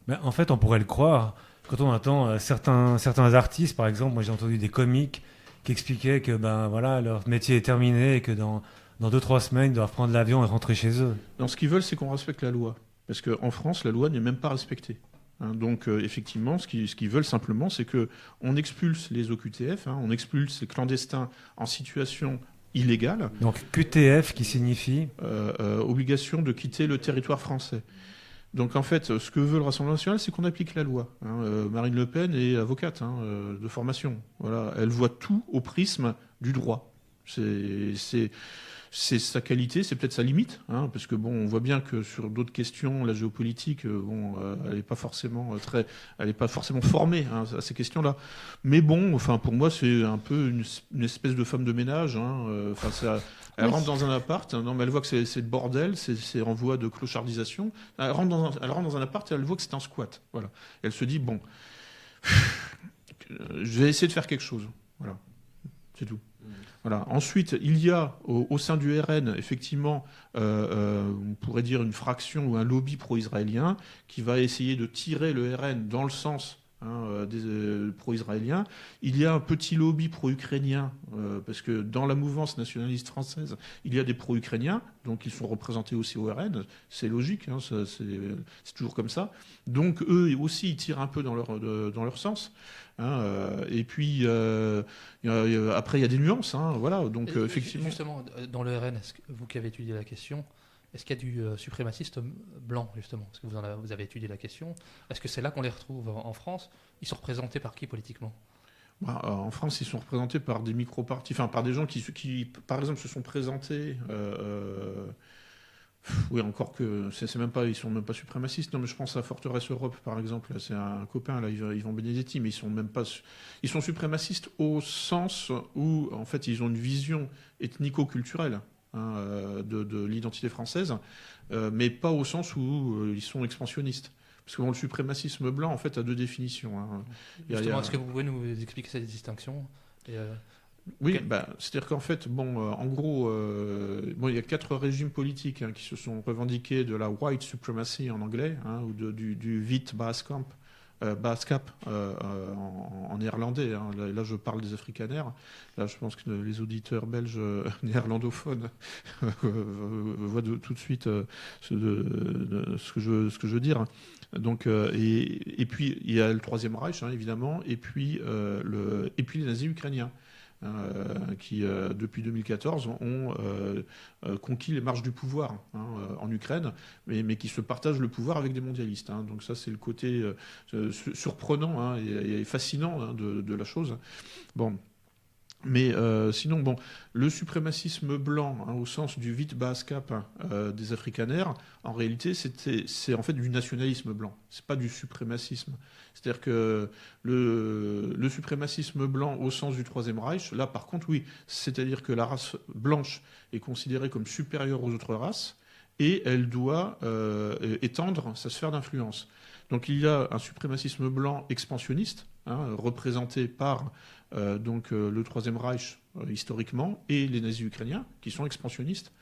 Mais en fait, on pourrait le croire. Quand on entend certains artistes, par exemple, moi j'ai entendu des comiques qui expliquaient que leur métier est terminé et que dans 2-3 semaines, ils doivent prendre l'avion et rentrer chez eux. Non, ce qu'ils veulent, c'est qu'on respecte la loi. Parce qu'en France, la loi n'est même pas respectée. Donc effectivement, ce qu'ils veulent simplement, c'est qu'on expulse les OQTF, on expulse les clandestins en situation illégale. Donc QTF qui signifie obligation de quitter le territoire français. Donc en fait, ce que veut le Rassemblement national, c'est qu'on applique la loi. Marine Le Pen est avocate de formation. Voilà, elle voit tout au prisme du droit. C'est sa qualité, c'est peut-être sa limite, hein, parce que bon, on voit bien que sur d'autres questions, la géopolitique, elle n'est pas forcément formée, hein, à ces questions-là. Mais bon, enfin, pour moi, c'est un peu une espèce de femme de ménage. Hein, elle rentre dans un appart, non, mais elle voit que c'est le bordel, c'est en voie de clochardisation. Elle rentre dans un appart et elle voit que c'est un squat. Voilà. Et elle se dit bon, je vais essayer de faire quelque chose. Voilà, c'est tout. Voilà. Ensuite, il y a au sein du RN, effectivement, on pourrait dire une fraction ou un lobby pro-israélien qui va essayer de tirer le RN dans le sens des pro-israéliens. Il y a un petit lobby pro-ukrainien, parce que dans la mouvance nationaliste française, il y a des pro-ukrainiens, donc ils sont représentés aussi au RN. C'est logique, hein, c'est toujours comme ça. Donc eux aussi, ils tirent un peu dans leur sens. Et puis après il y a des nuances, hein, voilà. Donc effectivement. Justement, dans le RN, vous qui avez étudié la question, est-ce qu'il y a du suprémaciste blanc justement? Parce que vous avez étudié la question. Est-ce que c'est là qu'on les retrouve en France? Ils sont représentés par qui politiquement? En France, ils sont représentés par des micro-partis, enfin par des gens qui par exemple, se sont présentés. Oui, encore que ils sont même pas suprémacistes. Non, mais je pense à Forteresse Europe, par exemple. C'est un copain, là, Yvan Benedetti, mais ils sont même pas. Ils sont suprémacistes au sens où, en fait, ils ont une vision ethnico-culturelle, hein, de l'identité française, mais pas au sens où ils sont expansionnistes. Parce que le suprémacisme blanc, en fait, a deux définitions. Hein. Justement, est-ce que vous pouvez nous expliquer cette distinction? Oui, c'est-à-dire qu'en fait, en gros, il y a 4 régimes politiques, hein, qui se sont revendiqués de la white supremacy en anglais, hein, ou du wit Baaskap en néerlandais. Hein. Là, je parle des Afrikaners. Là, je pense que les auditeurs belges néerlandophones voient tout de suite ce que je veux dire. Donc, et puis, il y a le Troisième Reich, hein, évidemment, et puis les nazis ukrainiens. Qui, depuis 2014, ont conquis les marges du pouvoir, hein, en Ukraine, mais qui se partagent le pouvoir avec des mondialistes. Hein. Donc ça, c'est le côté surprenant, hein, et fascinant, hein, de la chose. Bon. Mais sinon, le suprémacisme blanc, hein, au sens du wit Baaskap, des Afrikaners, en réalité, c'est en fait du nationalisme blanc. C'est pas du suprémacisme. C'est-à-dire que le suprémacisme blanc au sens du Troisième Reich, là, par contre, oui. C'est-à-dire que la race blanche est considérée comme supérieure aux autres races et elle doit étendre sa sphère d'influence. Donc il y a un suprémacisme blanc expansionniste, hein, représenté par le Troisième Reich historiquement, et les nazis ukrainiens, qui sont expansionnistes.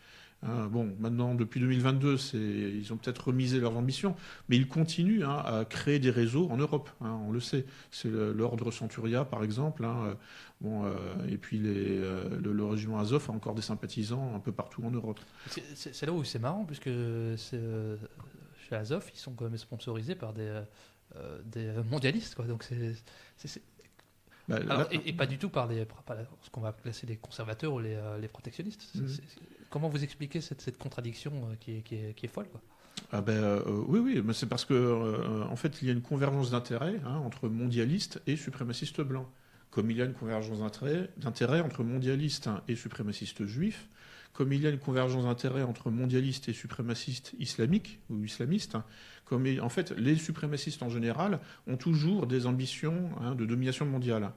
Maintenant, depuis 2022, ils ont peut-être remisé leurs ambitions, mais ils continuent, hein, à créer des réseaux en Europe, hein, on le sait. C'est l'ordre Centuria, par exemple, hein, et puis le régiment Azov a encore des sympathisants un peu partout en Europe. C'est là où c'est marrant, puisque chez Azov, ils sont quand même sponsorisés par des mondialistes, quoi. Donc et pas du tout par ce qu'on va classer les conservateurs ou les protectionnistes. Comment vous expliquez cette contradiction qui est folle, quoi? Oui, mais c'est parce que en fait, il y a une convergence d'intérêts, hein, entre mondialistes et suprémacistes blancs. Comme il y a une convergence d'intérêts entre mondialistes et suprémacistes juifs, comme il y a une convergence d'intérêts entre mondialistes et suprémacistes islamiques ou islamistes, comme en fait les suprémacistes en général ont toujours des ambitions, hein, de domination mondiale,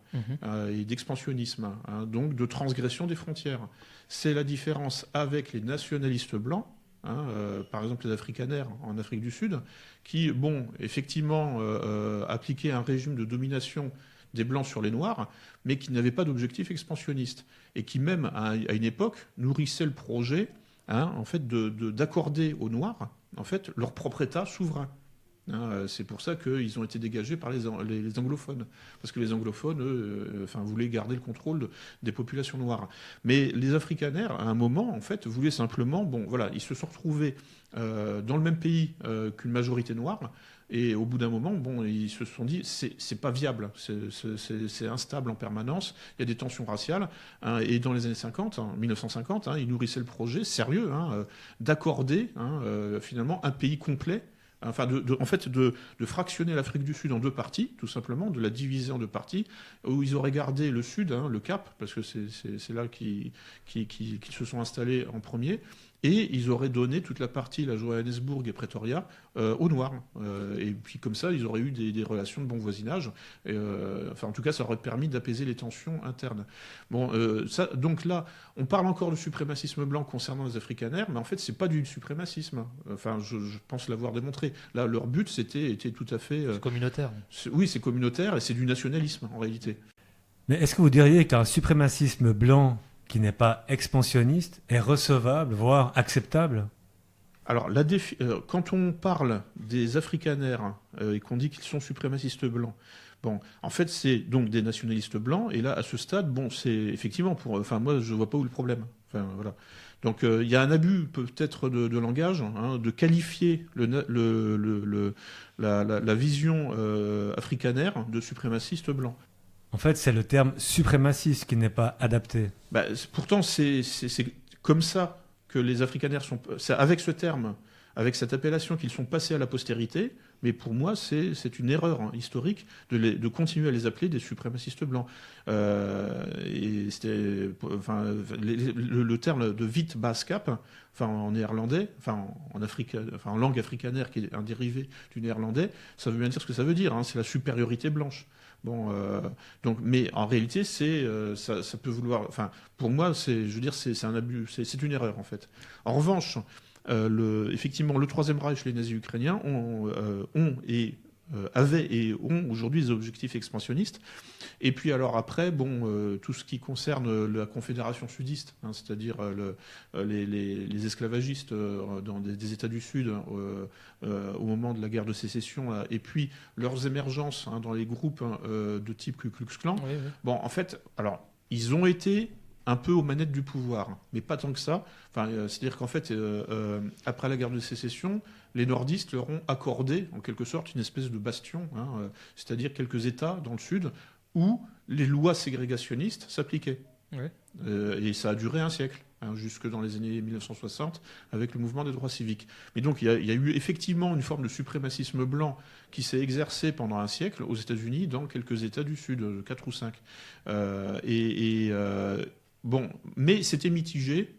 et d'expansionnisme, hein, donc de transgression des frontières. C'est la différence avec les nationalistes blancs, hein, par exemple les Afrikaners en Afrique du Sud, qui, effectivement, appliquaient un régime de domination des Blancs sur les Noirs, mais qui n'avaient pas d'objectif expansionniste, et qui même, à une époque, nourrissaient le projet, hein, en fait, d'accorder aux Noirs, en fait, leur propre État souverain. Hein, c'est pour ça qu'ils ont été dégagés par les anglophones, parce que les anglophones, eux, voulaient garder le contrôle des populations noires. Mais les Afrikaners, à un moment, en fait, voulaient simplement, ils se sont retrouvés dans le même pays qu'une majorité noire. Et au bout d'un moment, ils se sont dit, c'est pas viable, c'est instable en permanence, il y a des tensions raciales. Hein, et dans les années 1950, hein, ils nourrissaient le projet sérieux, hein, d'accorder, hein, finalement un pays complet enfin en fait de fractionner l'Afrique du Sud en deux parties, tout simplement, de la diviser en deux parties, où ils auraient gardé le Sud, le Cap, parce que c'est là qu'ils se sont installés en premier, et ils auraient donné toute la partie, la Johannesburg et Pretoria, aux Noirs. Et puis comme ça, ils auraient eu des relations de bon voisinage. Enfin, en tout cas, ça aurait permis d'apaiser les tensions internes. Bon, donc là, on parle encore de suprémacisme blanc concernant les Afrikaners, mais en fait, c'est pas du suprémacisme. Enfin, je pense l'avoir démontré. Là, leur but, était tout à fait... C'est communautaire. Oui, c'est communautaire, et c'est du nationalisme, en réalité. Mais est-ce que vous diriez qu'un suprémacisme blanc qui n'est pas expansionniste est recevable, voire acceptable? Alors, quand on parle des Afrikaners et qu'on dit qu'ils sont suprémacistes blancs, bon, en fait, c'est donc des nationalistes blancs. Et là, à ce stade, bon, c'est effectivement enfin, moi, je vois pas où est le problème. Enfin, voilà. Donc, il y a un abus peut-être de langage, de qualifier la vision africanaire de suprémaciste blanc. En fait, c'est le terme suprémaciste qui n'est pas adapté. Bah, pourtant, c'est comme ça que les Afrikaners sont... C'est avec ce terme, avec cette appellation qu'ils sont passés à la postérité, mais pour moi, c'est une erreur historique de continuer à les appeler des suprémacistes blancs. Et c'était... Enfin, le terme de Wit Baaskap, enfin, en néerlandais, enfin, en langue afrikanaire, qui est un dérivé du néerlandais, ça veut bien dire ce que ça veut dire, c'est la supériorité blanche. Bon, donc, mais en réalité, ça peut vouloir. Enfin, pour moi, je veux dire, c'est un abus, c'est une erreur en fait. En revanche, effectivement, le Troisième Reich, les nazis ukrainiens avaient et ont aujourd'hui des objectifs expansionnistes. Et puis alors après, bon, tout ce qui concerne la Confédération sudiste, c'est-à-dire les esclavagistes dans des États du Sud au moment de la guerre de sécession, et puis leurs émergences dans les groupes de type Ku Klux Klan. Oui, oui. Bon, en fait, alors ils ont été un peu aux manettes du pouvoir, mais pas tant que ça. Enfin, c'est-à-dire qu'en fait, après la guerre de sécession, les nordistes leur ont accordé, en quelque sorte, une espèce de bastion, c'est-à-dire quelques États dans le sud où les lois ségrégationnistes s'appliquaient. Ouais. Et ça a duré un siècle, jusque dans les années 1960, avec le mouvement des droits civiques. Mais donc, il y a eu effectivement une forme de suprémacisme blanc qui s'est exercée pendant un siècle aux États-Unis, dans quelques États du Sud, 4 ou 5. Bon, mais c'était mitigé.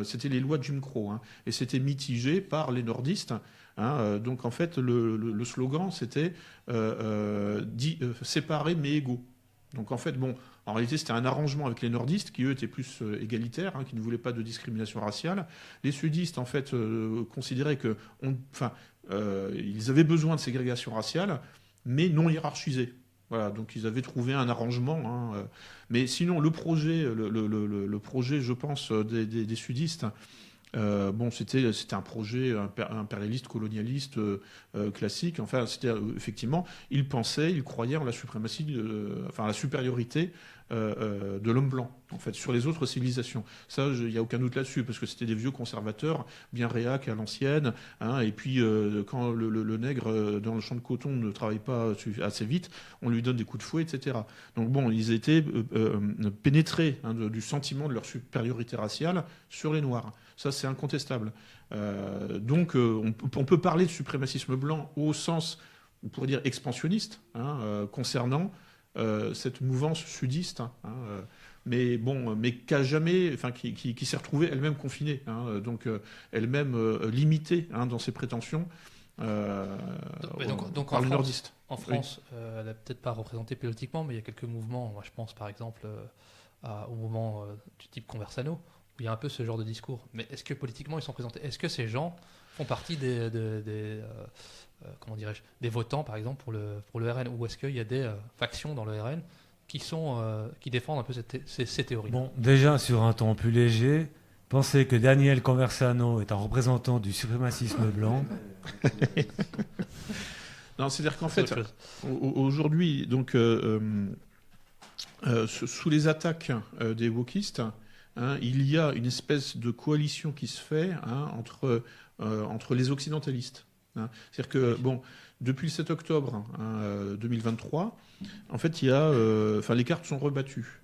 C'était les lois de Jim Crow, et c'était mitigé par les nordistes. Donc en fait, le slogan, c'était séparés mais égaux. Donc en fait, bon, en réalité, c'était un arrangement avec les nordistes qui, eux, étaient plus égalitaires, qui ne voulaient pas de discrimination raciale. Les sudistes, en fait, considéraient que, ils avaient besoin de ségrégation raciale, mais non hiérarchisée. Voilà, donc ils avaient trouvé un arrangement. Mais sinon, le projet, je pense, des sudistes, bon, c'était un projet impérialiste, colonialiste, classique. Enfin, c'était effectivement, ils croyaient en la suprématie, la supériorité de l'homme blanc, en fait, sur les autres civilisations. Ça, il n'y a aucun doute là-dessus, parce que c'était des vieux conservateurs, bien réac à l'ancienne. Et puis, quand le nègre dans le champ de coton ne travaille pas assez vite, on lui donne des coups de fouet, etc. Donc bon, ils étaient pénétrés du sentiment de leur supériorité raciale sur les Noirs. Ça, c'est incontestable. Donc, on peut parler de suprémacisme blanc au sens, on pourrait dire, expansionniste, concernant cette mouvance sudiste, mais bon, mais qui s'est retrouvée elle-même confinée, donc elle-même limitée dans ses prétentions donc par les nordistes. En France, elle n'est peut-être pas représentée politiquement, mais il y a quelques mouvements. Moi, je pense par exemple au mouvement du type Conversano, où il y a un peu ce genre de discours. Mais est-ce que politiquement ils sont présentés? Est-ce que ces gens font partie comment dirais-je, des votants, par exemple, pour le RN, ou est-ce qu'il y a des factions dans le RN qui défendent un peu ces théories? Bon, déjà, sur un ton plus léger, pensez que Daniel Conversano est un représentant du suprémacisme blanc. Non, c'est-à-dire qu'en fait, aujourd'hui, donc, sous les attaques des wokistes, il y a une espèce de coalition qui se fait entre les occidentalistes. C'est-à-dire que, bon, depuis le 7 octobre 2023, en fait, les cartes sont rebattues.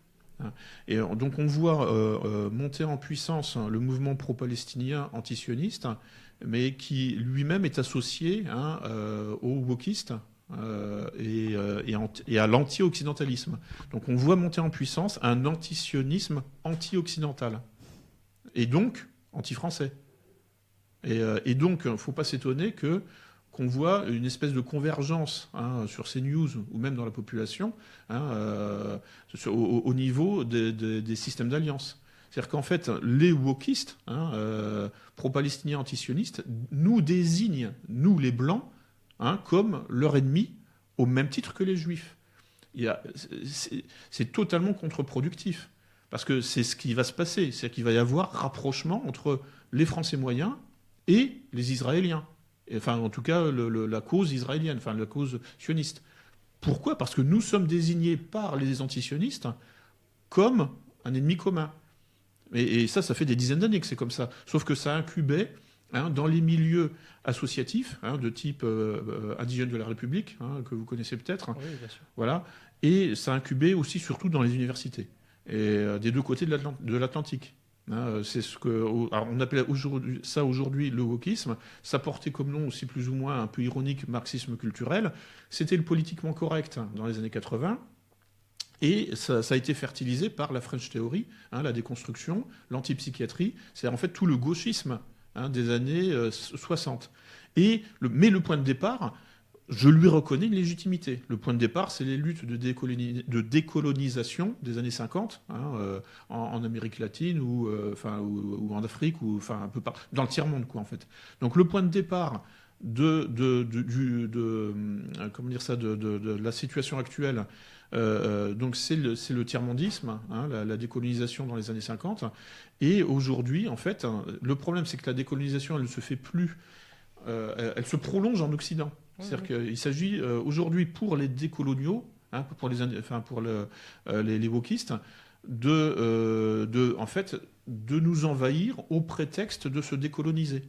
Et donc on voit monter en puissance le mouvement pro-palestinien antisioniste, mais qui lui-même est associé aux wokistes et à l'anti-occidentalisme. Donc on voit monter en puissance un antisionisme anti-occidental, et donc anti-français. Et donc il ne faut pas s'étonner qu'on voit une espèce de convergence sur CNews ou même dans la population au niveau des systèmes d'alliance. C'est-à-dire qu'en fait, les wokistes, pro-palestiniens antisionistes, nous désignent, nous les Blancs, comme leur ennemi, au même titre que les Juifs. C'est totalement contre-productif, parce que c'est ce qui va se passer. C'est-à-dire qu'il va y avoir rapprochement entre les Français moyens et les Israéliens. Enfin, en tout cas, la cause israélienne, enfin, la cause sioniste. Pourquoi ? Parce que nous sommes désignés par les antisionistes comme un ennemi commun. Et ça fait des dizaines d'années que c'est comme ça. Sauf que ça incubait dans les milieux associatifs, de type Indigènes de la République, que vous connaissez peut-être. Oui, bien sûr. Voilà. Et ça incubait aussi, surtout dans les universités, et des deux côtés de l'Atlantique. C'est ce on appelle aujourd'hui le wokisme. Ça portait comme nom aussi plus ou moins un peu ironique marxisme culturel. C'était le politiquement correct dans les années 80. Et ça a été fertilisé par la French Theory, la déconstruction, l'antipsychiatrie, c'est en fait tout le gauchisme des années 60. Mais le point de départ, je lui reconnais une légitimité. Le point de départ, c'est les luttes de décolonisation des années 50, en Amérique latine ou en Afrique, ou un peu partout, dans le tiers-monde, quoi, en fait. Donc le point de départ de la situation actuelle, donc c'est le tiers-mondisme, la décolonisation dans les années 50. Et aujourd'hui, en fait, le problème, c'est que la décolonisation, elle ne se fait plus, elle se prolonge en Occident. C'est-à-dire qu'il s'agit aujourd'hui pour les décoloniaux, pour les wokistes, de nous envahir au prétexte de se décoloniser.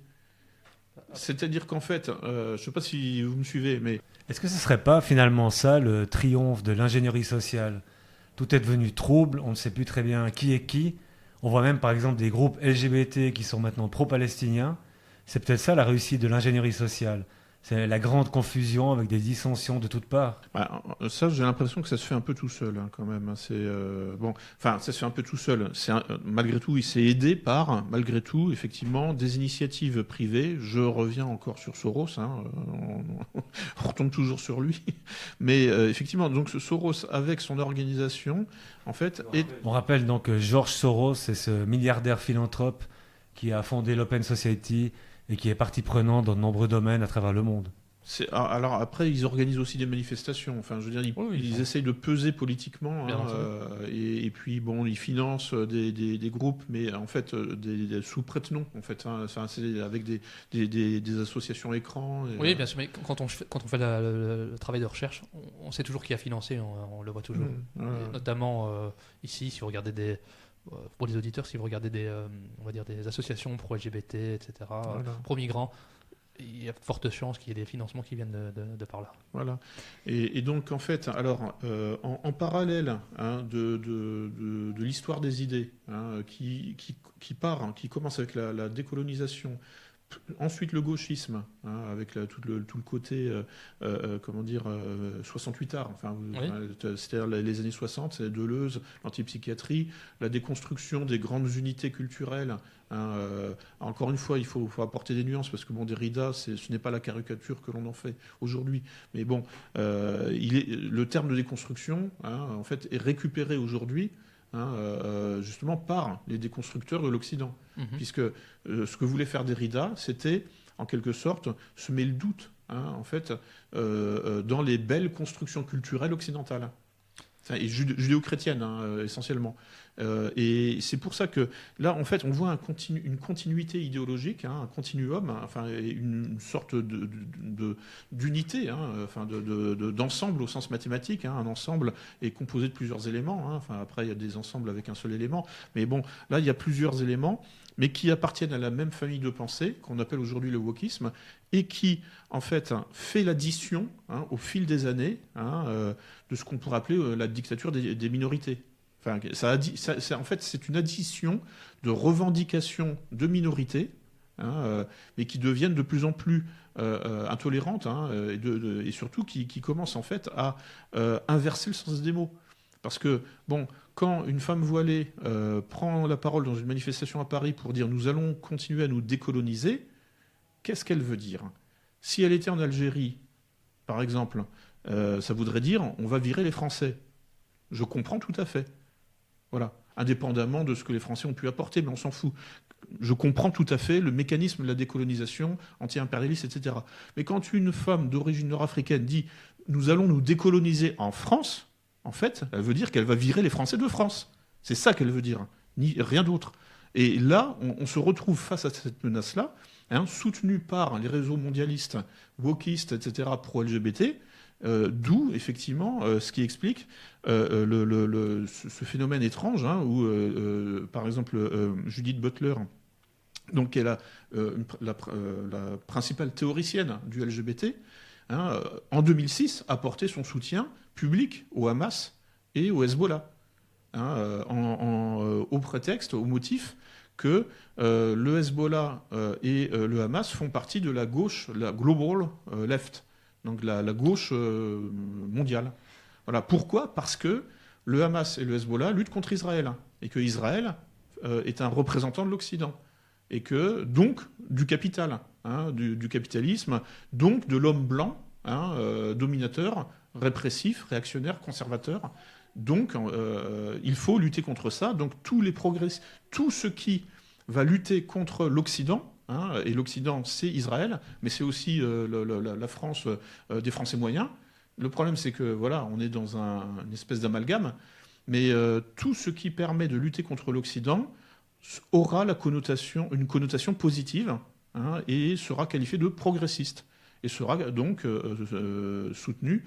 C'est-à-dire qu'en fait, je ne sais pas si vous me suivez, mais... Est-ce que ce ne serait pas finalement ça le triomphe de l'ingénierie sociale ? Tout est devenu trouble, on ne sait plus très bien qui est qui. On voit même par exemple des groupes LGBT qui sont maintenant pro-palestiniens. C'est peut-être ça la réussite de l'ingénierie sociale. C'est la grande confusion avec des dissensions de toutes parts. Ça, j'ai l'impression que ça se fait un peu tout seul, quand même. Ça se fait un peu tout seul. Malgré tout, il s'est aidé par, malgré tout, effectivement, des initiatives privées. Je reviens encore sur Soros. On retombe toujours sur lui. Mais effectivement, donc Soros, avec son organisation, en fait... On rappelle donc que George Soros, c'est ce milliardaire philanthrope qui a fondé l'Open Society et qui est partie prenante dans de nombreux domaines à travers le monde. Alors après, ils organisent aussi des manifestations. Enfin, je veux dire, ils essayent de peser politiquement, et puis bon, ils financent des groupes, mais en fait des sous prête-noms, en fait. C'est avec des associations écrans. Oui, bien sûr. Mais quand on fait le travail de recherche, on sait toujours qui a financé. On le voit toujours. Notamment ici, si vous regardez pour les auditeurs, si vous regardez on va dire des associations pro-LGBT, etc., pro-migrants, il y a forte chance qu'il y ait des financements qui viennent de par là. Voilà. Et donc, en fait, alors, en parallèle de l'histoire des idées, qui commence avec la décolonisation, ensuite le gauchisme, avec tout le côté, 68 art, c'est-à-dire les années 60, c'est Deleuze, l'antipsychiatrie, la déconstruction des grandes unités culturelles. Encore une fois, il faut apporter des nuances, parce que Derrida, ce n'est pas la caricature que l'on en fait aujourd'hui. Mais bon, le terme de déconstruction, en fait, est récupéré aujourd'hui, justement par les déconstructeurs de l'Occident. Puisque ce que voulait faire Derrida, c'était, en quelque sorte, semer le doute, en fait, dans les belles constructions culturelles occidentales. Et judéo-chrétiennes, essentiellement. Et c'est pour ça que là, en fait, on voit une continuité idéologique, un continuum, une sorte d'unité, d'ensemble au sens mathématique. Un ensemble est composé de plusieurs éléments. Après, il y a des ensembles avec un seul élément. Mais bon, là, il y a plusieurs éléments, mais qui appartiennent à la même famille de pensée, qu'on appelle aujourd'hui le wokisme, et qui, en fait, fait l'addition, au fil des années, de ce qu'on pourrait appeler la dictature des minorités. Enfin, en fait, c'est une addition de revendications de minorités, mais qui deviennent de plus en plus intolérantes, et surtout qui commencent en fait à inverser le sens des mots. Parce que, bon, quand une femme voilée prend la parole dans une manifestation à Paris pour dire « nous allons continuer à nous décoloniser », qu'est-ce qu'elle veut dire ? Si elle était en Algérie, par exemple, ça voudrait dire « on va virer les Français ». Je comprends tout à fait. Voilà. Indépendamment de ce que les Français ont pu apporter, mais on s'en fout. Je comprends tout à fait le mécanisme de la décolonisation anti-impérialiste, etc. Mais quand une femme d'origine nord-africaine dit « nous allons nous décoloniser en France », en fait, elle veut dire qu'elle va virer les Français de France. C'est ça qu'elle veut dire, rien d'autre. Et là, on se retrouve face à cette menace-là, soutenue par les réseaux mondialistes, wokistes, etc., pro-LGBT, d'où, effectivement, ce qui explique ce phénomène étrange, où, par exemple, Judith Butler, donc, qui est la principale théoricienne du LGBT, en 2006, a porté son soutien public au Hamas et au Hezbollah, au prétexte, au motif que le Hezbollah et le Hamas font partie de la gauche, la global left, donc la gauche mondiale. Voilà. Pourquoi ? Parce que le Hamas et le Hezbollah luttent contre Israël, et que Israël est un représentant de l'Occident, et que, donc, du capital, du capitalisme, donc de l'homme blanc, dominateur, répressif, réactionnaire, conservateur. Donc, il faut lutter contre ça. Donc, tout ce qui va lutter contre l'Occident, et l'Occident, c'est Israël, mais c'est aussi la France des Français moyens. Le problème, c'est que, voilà, on est dans une espèce d'amalgame, mais tout ce qui permet de lutter contre l'Occident aura une connotation positive, et sera qualifié de progressiste, et sera donc soutenu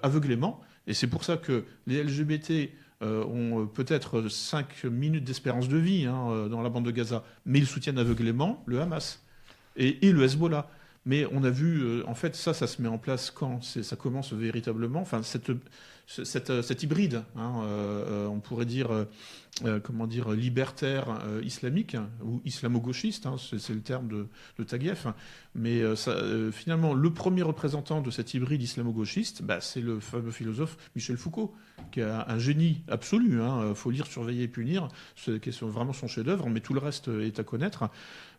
aveuglément. Et c'est pour ça que les LGBT ont peut-être 5 minutes d'espérance de vie dans la bande de Gaza, mais ils soutiennent aveuglément le Hamas et le Hezbollah. Mais on a vu, en fait, ça se met en place quand ça commence véritablement, enfin, cet hybride, on pourrait dire, libertaire islamique, ou islamo-gauchiste, c'est le terme de Taguieff. Mais finalement, le premier représentant de cet hybride islamo-gauchiste, c'est le fameux philosophe Michel Foucault, qui est un génie absolu. Faut lire, surveiller et punir, c'est vraiment son chef-d'œuvre, mais tout le reste est à connaître.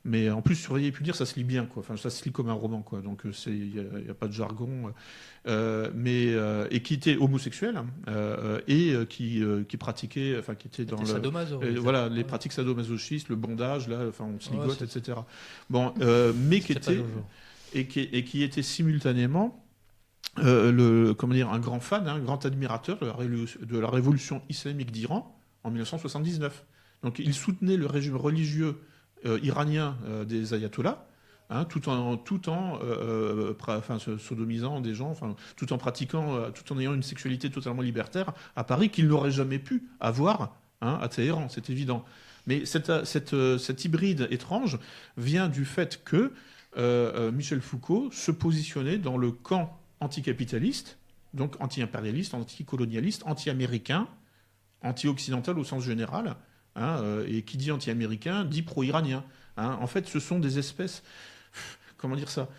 Mais en plus, surveiller et punir, ça se lit bien, quoi. Enfin, ça se lit comme un roman, quoi. Donc, il n'y a pas de jargon. Et qui était homosexuel, et qui pratiquait, enfin, qui était dans voilà, les pratiques sadomasochistes, le bondage, là, enfin, on se ligote, etc. Bon, mais qui était simultanément un grand fan, un grand admirateur de la révolution islamique d'Iran en 1979. Donc, il soutenait le régime religieux iranien des ayatollahs, tout en sodomisant des gens, tout en pratiquant, tout en ayant une sexualité totalement libertaire à Paris qu'il n'aurait jamais pu avoir à Téhéran, c'est évident. Mais cet hybride étrange vient du fait que Michel Foucault se positionnait dans le camp anticapitaliste, donc anti-impérialiste, anticolonialiste, anti-américain, anti-occidental au sens général, et qui dit anti-américain dit pro-iranien. En fait, ce sont des espèces... Comment dire ça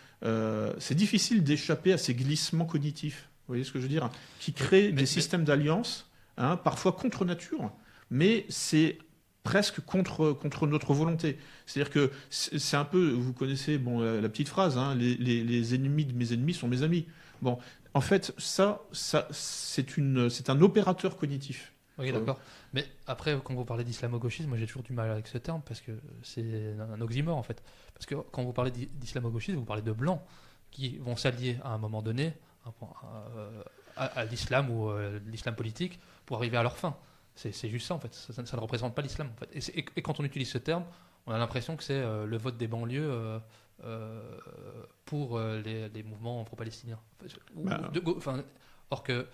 c'est difficile d'échapper à ces glissements cognitifs, vous voyez ce que je veux dire, qui créent des systèmes d'alliance, parfois contre nature, mais c'est presque contre notre volonté. C'est-à-dire que c'est un peu, vous connaissez la petite phrase, les ennemis de mes ennemis sont mes amis. Bon, en fait, ça c'est un opérateur cognitif. Oui, d'accord. Mais après, quand vous parlez d'islamo-gauchisme, moi j'ai toujours du mal avec ce terme parce que c'est un oxymore en fait. Parce que quand vous parlez d'islamo-gauchisme, vous parlez de blancs qui vont s'allier à un moment donné à l'islam ou l'islam politique pour arriver à leur fin. C'est juste ça en fait. Ça ne représente pas l'islam en fait. Et quand on utilise ce terme, on a l'impression que c'est le vote des banlieues pour les mouvements pro-palestiniens. Or que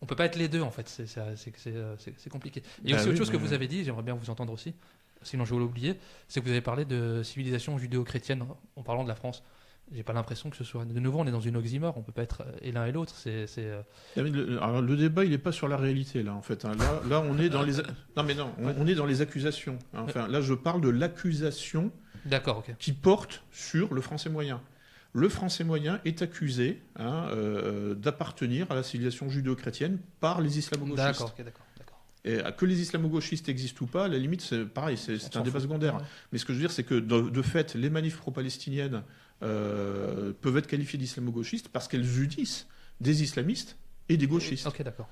on peut pas être les deux en fait, c'est compliqué. Il y a aussi autre chose que vous avez dit, j'aimerais bien vous entendre aussi, sinon je vais l'oublier, c'est que vous avez parlé de civilisation judéo-chrétienne en parlant de la France. j'ai pas l'impression que ce soit. De nouveau, on est dans une oxymore, on peut pas être et l'un et l'autre. Alors, le débat, il n'est pas sur la réalité, là, en fait. Hein. Là, on est dans les... on est dans les accusations. Hein. Enfin, là, je parle de l'accusation D'accord, ok. qui porte sur le français moyen. Le français moyen est accusé d'appartenir à la civilisation judéo-chrétienne par les islamo-gauchistes. D'accord, ok, d'accord. Et que les islamo-gauchistes existent ou pas, à la limite, c'est pareil, c'est un débat secondaire. Ouais. Mais ce que je veux dire, c'est que de fait, les manifs pro-palestiniennes peuvent être qualifiées d'islamo-gauchistes parce qu'elles unissent des islamistes et des gauchistes. Ok, d'accord.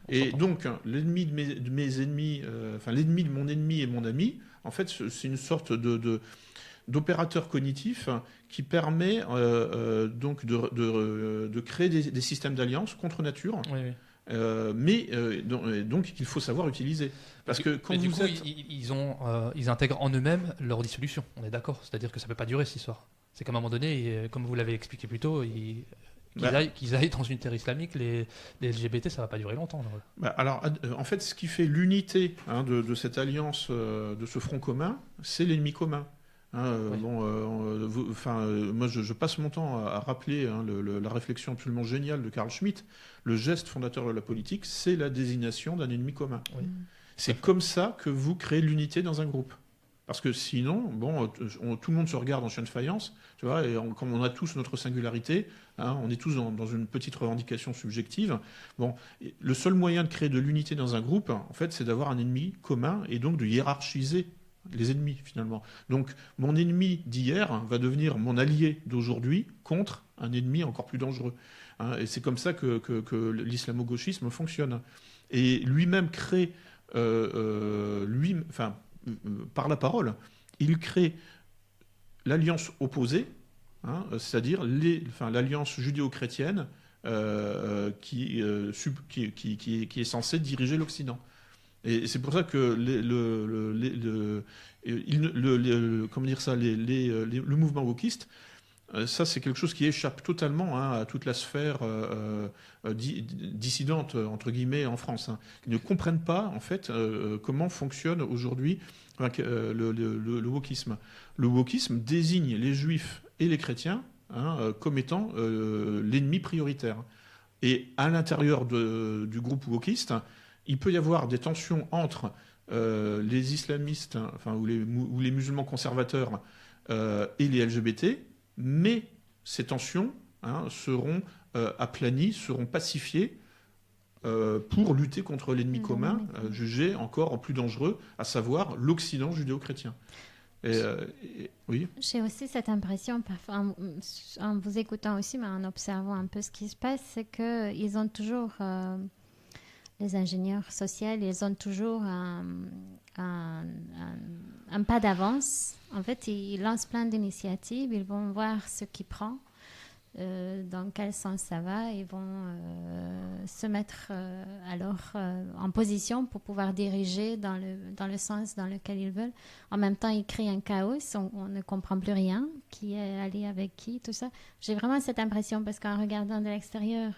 Et donc, l'ennemi de mes ennemis, l'ennemi de mon ennemi et mon ami, en fait, c'est une sorte d'opérateur cognitif qui permet donc de créer des systèmes d'alliance contre nature. Oui, oui. Donc qu'il faut savoir utiliser. Parce que quand du vous coup, êtes... ils intègrent en eux-mêmes leur dissolution. On est d'accord. C'est-à-dire que ça peut pas durer cette histoire. C'est qu'à un moment donné, comme vous l'avez expliqué plus tôt, qu'ils aillent dans une terre islamique, les LGBT, ça va pas durer longtemps. Alors, en fait, ce qui fait l'unité de cette alliance, de ce front commun, c'est l'ennemi commun. Oui. Moi, je passe mon temps à rappeler la réflexion absolument géniale de Carl Schmitt. Le geste fondateur de la politique, c'est la désignation d'un ennemi commun. Oui. C'est comme ça que vous créez l'unité dans un groupe. Parce que sinon, tout le monde se regarde en chien de faïence, tu vois, et comme on a tous notre singularité, on est tous dans une petite revendication subjective. Le seul moyen de créer de l'unité dans un groupe, en fait, c'est d'avoir un ennemi commun et donc de hiérarchiser les ennemis, finalement. Donc, mon ennemi d'hier va devenir mon allié d'aujourd'hui contre un ennemi encore plus dangereux. Et c'est comme ça que l'islamo-gauchisme fonctionne. Et lui-même crée, par la parole, il crée l'alliance opposée, c'est-à-dire l'alliance judéo-chrétienne qui est censée diriger l'Occident. Et c'est pour ça que le mouvement wokiste, ça c'est quelque chose qui échappe totalement à toute la sphère dissidente entre guillemets en France. Ils ne comprennent pas en fait comment fonctionne aujourd'hui le wokisme. Le wokisme désigne les juifs et les chrétiens comme étant l'ennemi prioritaire. Et à l'intérieur du groupe wokiste, il peut y avoir des tensions entre les islamistes, ou les musulmans conservateurs et les LGBT, mais ces tensions seront aplanies, seront pacifiées pour lutter contre l'ennemi commun, jugé encore plus dangereux, à savoir l'Occident judéo-chrétien. Oui. J'ai aussi cette impression, parfois, en vous écoutant aussi, mais en observant un peu ce qui se passe, c'est qu'ils ont toujours... les ingénieurs sociaux, ils ont toujours un pas d'avance. En fait, ils lancent plein d'initiatives, ils vont voir ce qui prend, dans quel sens ça va, ils vont se mettre en position pour pouvoir diriger dans le sens dans lequel ils veulent. En même temps, ils créent un chaos, on ne comprend plus rien, qui est allé avec qui, tout ça. J'ai vraiment cette impression parce qu'en regardant de l'extérieur,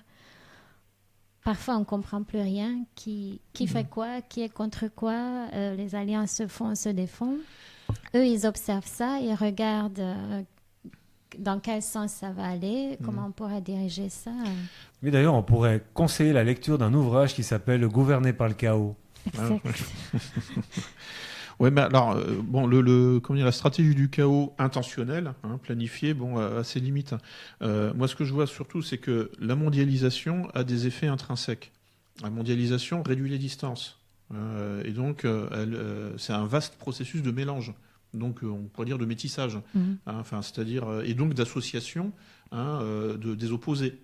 parfois, on ne comprend plus rien. Qui fait quoi? Qui est contre quoi? Les alliances se font, se défont. Eux, ils observent ça. Ils regardent dans quel sens ça va aller, comment on pourrait diriger ça. Oui, d'ailleurs, on pourrait conseiller la lecture d'un ouvrage qui s'appelle « Gouverné par le chaos ». Exact. Oui, mais alors, la stratégie du chaos intentionnel, planifiée, a ses limites. Moi, ce que je vois surtout, c'est que la mondialisation a des effets intrinsèques. La mondialisation réduit les distances. Et donc, c'est un vaste processus de mélange. Donc, on pourrait dire de métissage. C'est-à-dire, et donc d'association des opposés.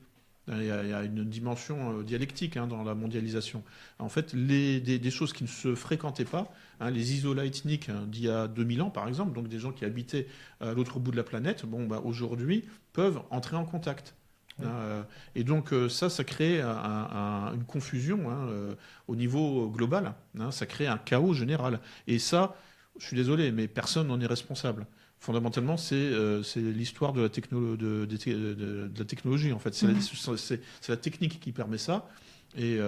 Il y a une dimension dialectique dans la mondialisation. En fait, des choses qui ne se fréquentaient pas, les isolats ethniques d'il y a 2000 ans, par exemple, donc des gens qui habitaient à l'autre bout de la planète, aujourd'hui, peuvent entrer en contact. Oui. Et donc, ça crée une confusion au niveau global. Ça crée un chaos général. Et ça, je suis désolé, mais personne n'en est responsable. Fondamentalement, c'est l'histoire de la technologie, en fait. C'est la technique qui permet ça. Et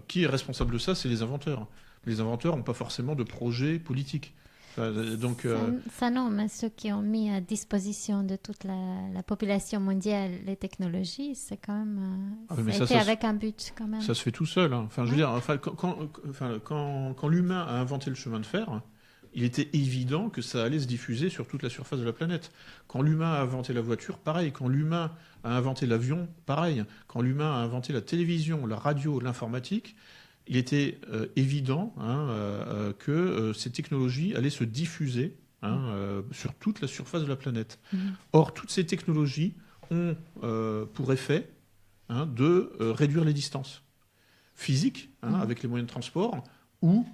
qui est responsable de ça? C'est les inventeurs. Les inventeurs n'ont pas forcément de projet politique. Donc, ça non, mais ceux qui ont mis à disposition de toute la population mondiale les technologies, c'est quand même... mais ça a été avec un but quand même. Ça se fait tout seul. Hein. Enfin, je veux dire, quand l'humain a inventé le chemin de fer, il était évident que ça allait se diffuser sur toute la surface de la planète. Quand l'humain a inventé la voiture, pareil. Quand l'humain a inventé l'avion, pareil. Quand l'humain a inventé la télévision, la radio, l'informatique, il était évident que ces technologies allaient se diffuser sur toute la surface de la planète. Or, toutes ces technologies ont pour effet de réduire les distances physiques avec les moyens de transport ou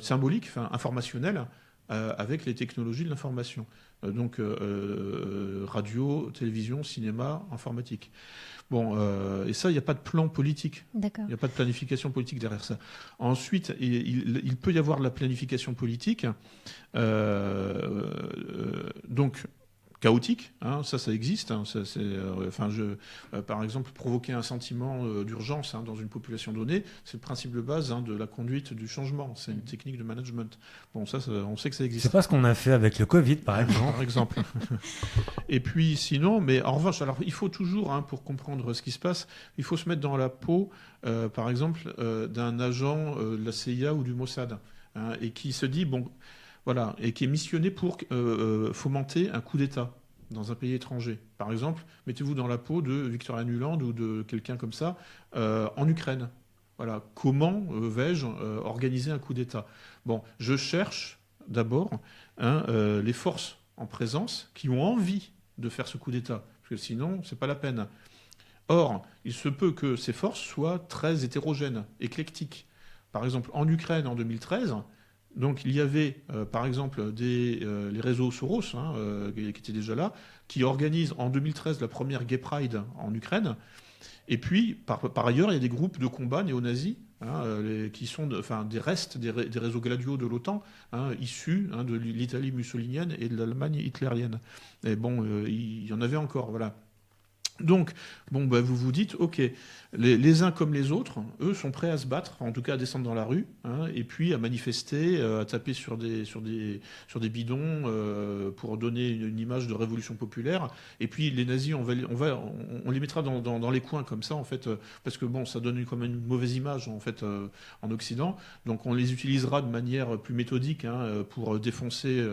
symboliques, informationnelles, avec les technologies de l'information. Donc radio, télévision, cinéma, informatique. Bon, et ça, il n'y a pas de plan politique. D'accord. Il n'y a pas de planification politique derrière ça. Ensuite, il peut y avoir de la planification politique, donc chaotique, ça existe. Par exemple, provoquer un sentiment d'urgence dans une population donnée, c'est le principe de base de la conduite du changement. C'est une technique de management. Bon, ça, on sait que ça existe. C'est pas ce qu'on a fait avec le Covid, par exemple. Par exemple. Et puis, sinon, mais en revanche, alors il faut toujours, pour comprendre ce qui se passe, il faut se mettre dans la peau, par exemple, d'un agent de la CIA ou du Mossad, et qui se dit, voilà, et qui est missionné pour fomenter un coup d'État dans un pays étranger. Par exemple, mettez-vous dans la peau de Victoria Nuland ou de quelqu'un comme ça en Ukraine. Voilà, comment vais-je organiser un coup d'État ? Bon, je cherche d'abord les forces en présence qui ont envie de faire ce coup d'État, parce que sinon, c'est pas la peine. Or, il se peut que ces forces soient très hétérogènes, éclectiques. Par exemple, en Ukraine, en 2013, donc il y avait, par exemple, les réseaux Soros, qui étaient déjà là, qui organisent en 2013 la première Gay Pride en Ukraine. Et puis, par ailleurs, il y a des groupes de combat néo-nazis qui sont des restes des réseaux gladiaux de l'OTAN, issus de l'Italie mussolinienne et de l'Allemagne hitlérienne. Et bon, il y en avait encore, voilà. Donc, vous vous dites, ok, les uns comme les autres, eux sont prêts à se battre, en tout cas à descendre dans la rue, et puis à manifester, à taper sur des bidons pour donner une image de révolution populaire. Et puis les nazis, on les mettra dans les coins comme ça, en fait, parce que ça donne quand même une mauvaise image en fait en Occident. Donc on les utilisera de manière plus méthodique pour défoncer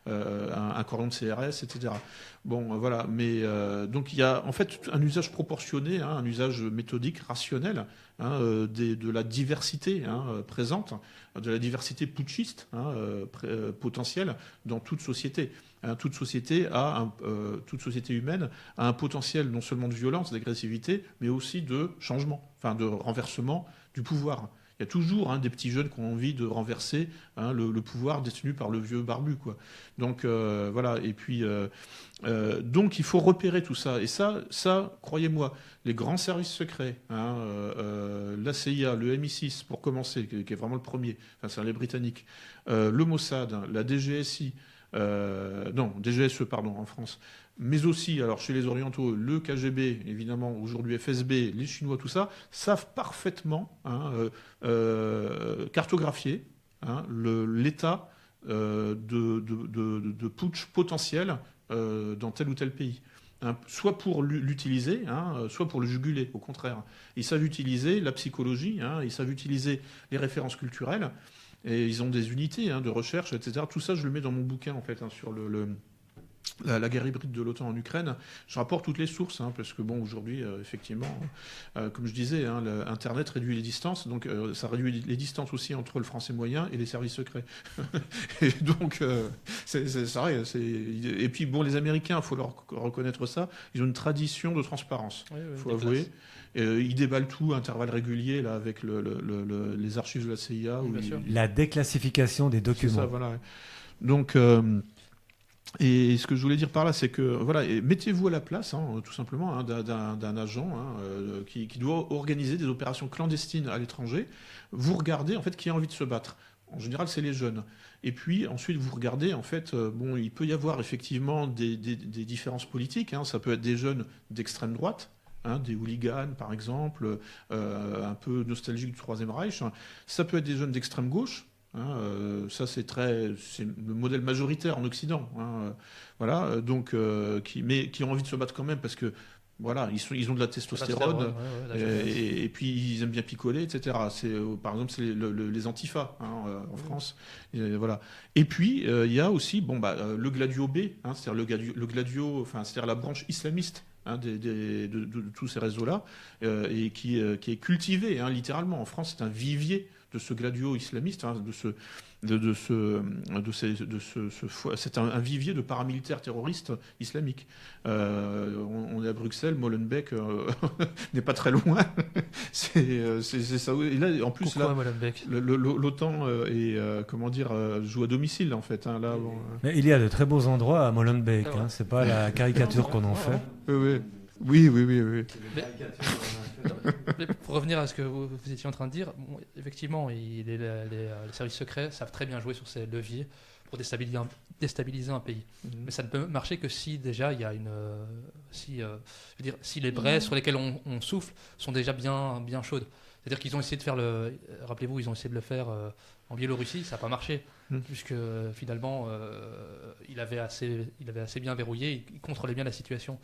un cordon de CRS, etc. Bon, voilà, mais donc il y a en fait un usage proportionné, un usage méthodique, rationnel, de la diversité présente, de la diversité putschiste potentielle dans toute société. Toute société humaine a un potentiel non seulement de violence, d'agressivité, mais aussi de changement, de renversement du pouvoir. Il y a toujours des petits jeunes qui ont envie de renverser le pouvoir détenu par le vieux barbu, quoi. Donc voilà. Et puis donc il faut repérer tout ça. Et ça, croyez-moi, les grands services secrets, la CIA, le MI6 pour commencer, qui est vraiment le premier, c'est les Britanniques, le Mossad, la DGSI, DGSE pardon en France, mais aussi, alors chez les Orientaux, le KGB, évidemment, aujourd'hui FSB, les Chinois, tout ça, savent parfaitement cartographier l'état de putsch potentiel dans tel ou tel pays. Soit pour l'utiliser, soit pour le juguler, au contraire. Ils savent utiliser la psychologie, ils savent utiliser les références culturelles, et ils ont des unités de recherche, etc. Tout ça, je le mets dans mon bouquin, en fait, sur la guerre hybride de l'OTAN en Ukraine. Je rapporte toutes les sources, parce que aujourd'hui, effectivement, comme je disais, Internet réduit les distances, donc ça réduit les distances aussi entre le français moyen et les services secrets. Et donc, c'est vrai. Et puis, les Américains, il faut leur reconnaître ça, ils ont une tradition de transparence, il faut avouer. Ils déballent tout à intervalles réguliers là, avec les archives de la CIA. La déclassification des documents. C'est ça, voilà. Donc... et ce que je voulais dire par là, c'est que mettez-vous à la place, tout simplement, d'un agent qui doit organiser des opérations clandestines à l'étranger. Vous regardez en fait qui a envie de se battre. En général, c'est les jeunes. Et puis ensuite, vous regardez en fait, il peut y avoir effectivement des différences politiques. Ça peut être des jeunes d'extrême droite. Des hooligans, par exemple, un peu nostalgiques du Troisième Reich. Ça peut être des jeunes d'extrême gauche. Ça, c'est le modèle majoritaire en Occident. Voilà, donc, mais qui ont envie de se battre quand même parce que voilà, ils ont de la testostérone et puis ils aiment bien picoler, etc. Par exemple, c'est les antifas en France. Voilà. Et puis il y a aussi le Gladio B, c'est-à-dire le Gladio, c'est-à-dire la branche islamiste. De tous ces réseaux-là, et qui est cultivé littéralement. En France, c'est un vivier de ce gladio islamiste, c'est un vivier de paramilitaires terroristes islamiques. On est à Bruxelles, Molenbeek n'est pas très loin. c'est ça. Et là, en plus, l'OTAN joue à domicile en fait. Là, Mais il y a de très beaux endroits à Molenbeek. C'est pas la caricature qu'on en fait. Oui. Mais pour revenir à ce que vous étiez en train de dire, effectivement, les services secrets savent très bien jouer sur ces leviers pour déstabiliser un pays. Mais ça ne peut marcher que si déjà il y a si les braises sur lesquelles on souffle sont déjà bien chaudes. C'est-à-dire qu'ils ont essayé de faire rappelez-vous, ils ont essayé de le faire en Biélorussie, ça n'a pas marché, puisque finalement il avait assez bien verrouillé, il contrôlait bien la situation.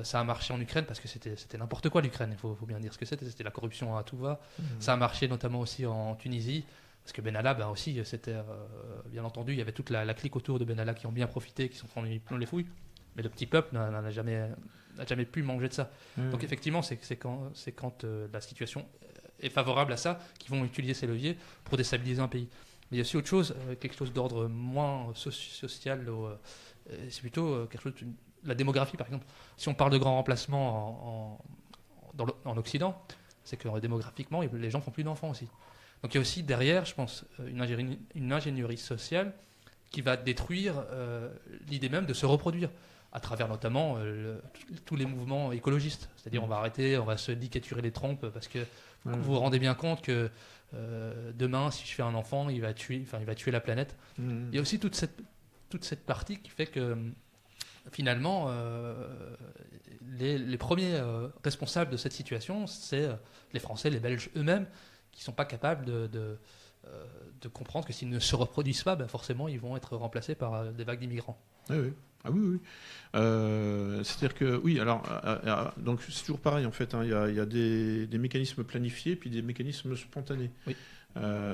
Ça a marché en Ukraine parce que c'était n'importe quoi l'Ukraine, il faut bien dire ce que c'était la corruption à tout va. Ça a marché notamment aussi en Tunisie, parce que Benalla aussi, c'était bien entendu, il y avait toute la clique autour de Benalla qui ont bien profité, qui sont pris plein les fouilles, mais le petit peuple n'a jamais pu manger de ça. Donc effectivement, c'est quand la situation est favorable à ça qu'ils vont utiliser ces leviers pour déstabiliser un pays. Mais il y a aussi autre chose, quelque chose d'ordre moins social, c'est plutôt quelque chose la démographie, par exemple. Si on parle de grands remplacements en Occident, c'est que démographiquement, les gens font plus d'enfants aussi. Donc il y a aussi derrière, je pense, une ingénierie sociale qui va détruire l'idée même de se reproduire, à travers notamment tous les mouvements écologistes. C'est-à-dire on va se dicaturer les trompes, parce que vous vous rendez bien compte que demain, si je fais un enfant, il va tuer la planète. Il y a aussi toute cette partie qui fait que finalement, les premiers responsables de cette situation, c'est les Français, les Belges eux-mêmes, qui ne sont pas capables de comprendre que s'ils ne se reproduisent pas, forcément, ils vont être remplacés par des vagues d'immigrants. Oui. Ah oui. C'est-à-dire que, oui, alors, donc c'est toujours pareil, en fait. Il y a des mécanismes planifiés, puis des mécanismes spontanés. Oui.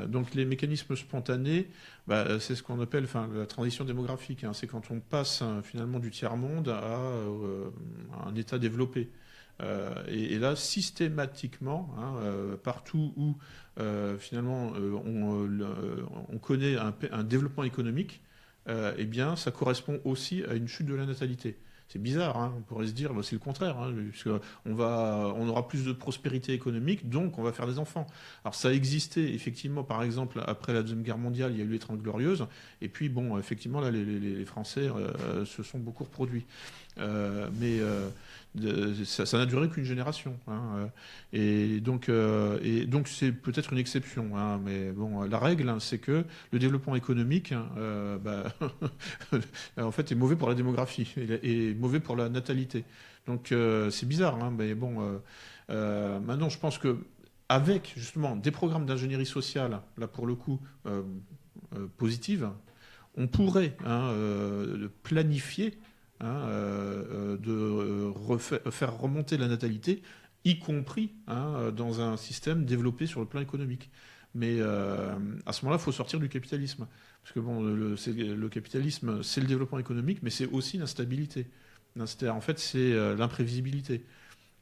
Donc les mécanismes spontanés, c'est ce qu'on appelle la transition démographique. C'est quand on passe finalement du tiers-monde à un État développé. Et là, systématiquement, partout où finalement on connaît un développement économique, eh bien, ça correspond aussi à une chute de la natalité. C'est bizarre, on pourrait se dire, c'est le contraire, puisqu'on aura plus de prospérité économique, donc on va faire des enfants. Alors ça existait effectivement, par exemple, après la Deuxième Guerre mondiale, il y a eu les 30 Glorieuses, et puis effectivement, là, les Français se sont beaucoup reproduits. Mais ça n'a duré qu'une génération. Et donc c'est peut-être une exception. Mais bon, la règle, c'est que le développement économique, en fait, est mauvais pour la démographie et mauvais pour la natalité. Donc c'est bizarre. Mais bon, maintenant, je pense que avec justement des programmes d'ingénierie sociale, là pour le coup, positive, on pourrait planifier faire remonter la natalité, y compris dans un système développé sur le plan économique. Mais à ce moment-là, il faut sortir du capitalisme. Parce que le capitalisme, c'est le développement économique, mais c'est aussi l'instabilité. En fait, c'est l'imprévisibilité.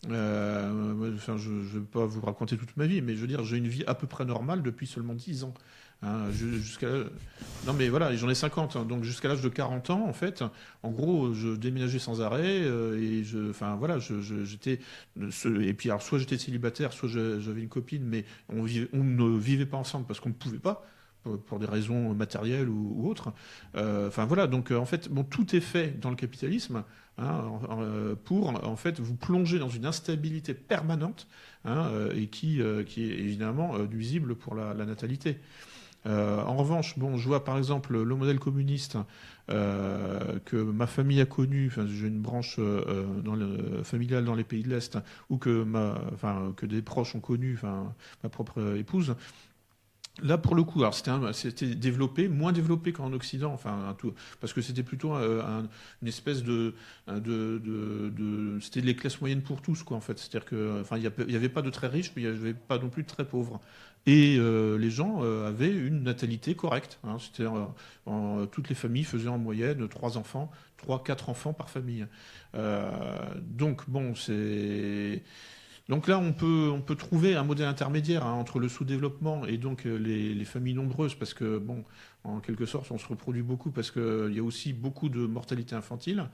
Je ne vais pas vous raconter toute ma vie, mais je veux dire, j'ai une vie à peu près normale depuis seulement 10 ans. Non mais voilà, j'en ai 50, donc jusqu'à l'âge de 40 ans, en fait, en gros, je déménageais sans arrêt, j'étais, et puis alors soit j'étais célibataire, soit j'avais une copine, mais on ne vivait pas ensemble parce qu'on ne pouvait pas, pour des raisons matérielles ou autres. Donc en fait, tout est fait dans le capitalisme pour en fait vous plonger dans une instabilité permanente et qui est évidemment nuisible pour la natalité. En revanche, je vois par exemple le modèle communiste que ma famille a connu, j'ai une branche familiale dans les pays de l'Est, ou que des proches ont connu, ma propre épouse. Là, pour le coup, alors c'était développé, moins développé qu'en Occident, parce que c'était plutôt une espèce c'était les classes moyennes pour tous, quoi, en fait. C'est-à-dire que, il n'y avait pas de très riches, mais il n'y avait pas non plus de très pauvres. Et les gens avaient une natalité correcte. Toutes les familles faisaient en moyenne 3 enfants, 3-4 enfants par famille. Donc, bon, c'est... Donc là, on peut trouver un modèle intermédiaire entre le sous-développement et donc les familles nombreuses, parce que, bon, en quelque sorte, on se reproduit beaucoup, parce qu'il y a aussi beaucoup de mortalité infantile.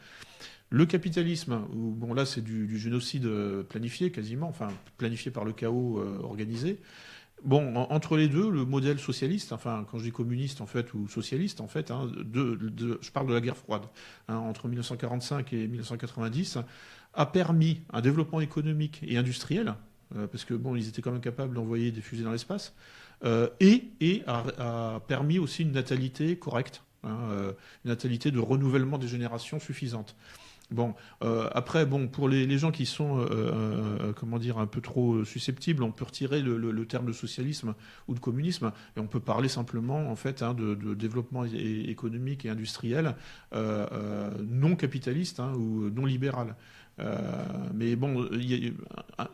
Le capitalisme, où, bon, là, c'est du génocide planifié, quasiment, planifié par le chaos organisé. Bon, entre les deux, le modèle socialiste, quand je dis communiste, en fait, ou socialiste, en fait, je parle de la guerre froide, entre 1945 et 1990, a permis un développement économique et industriel, parce que bon, ils étaient quand même capables d'envoyer des fusées dans l'espace, et a permis aussi une natalité correcte, une natalité de renouvellement des générations suffisante. Bon, après, bon, pour les gens qui sont, comment dire, un peu trop susceptibles, on peut retirer le terme de socialisme ou de communisme, et on peut parler simplement, en fait, de développement économique et industriel non capitaliste ou non libéral. Mais bon,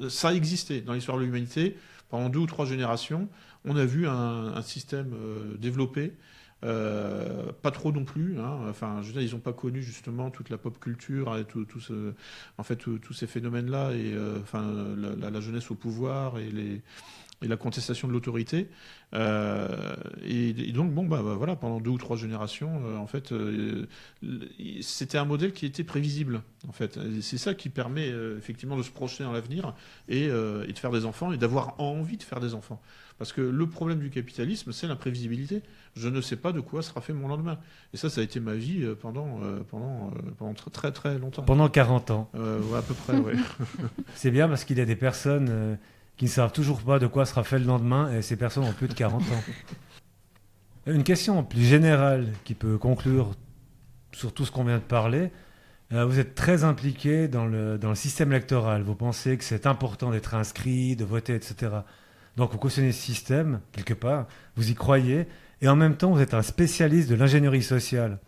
ça a existé dans l'histoire de l'humanité. Pendant 2 ou 3 générations, on a vu un système développé. Pas trop non plus. Je veux dire, ils n'ont pas connu justement toute la pop culture et tous ces phénomènes-là, et la jeunesse au pouvoir et la contestation de l'autorité. Et donc, bon, voilà, pendant 2 ou 3 générations, c'était un modèle qui était prévisible, en fait. Et c'est ça qui permet effectivement de se projeter dans l'avenir et de faire des enfants et d'avoir envie de faire des enfants. Parce que le problème du capitalisme, c'est l'imprévisibilité. Je ne sais pas de quoi sera fait mon lendemain. Et ça a été ma vie pendant très très longtemps. Pendant 40 ans. Ouais, à peu près, ouais. C'est bien parce qu'il y a des personnes qui ne savent toujours pas de quoi sera fait le lendemain, et ces personnes ont plus de 40 ans. Une question plus générale qui peut conclure sur tout ce qu'on vient de parler. Vous êtes très impliqué dans le système électoral. Vous pensez que c'est important d'être inscrit, de voter, etc. Donc vous cautionnez ce système, quelque part, vous y croyez, et en même temps vous êtes un spécialiste de l'ingénierie sociale.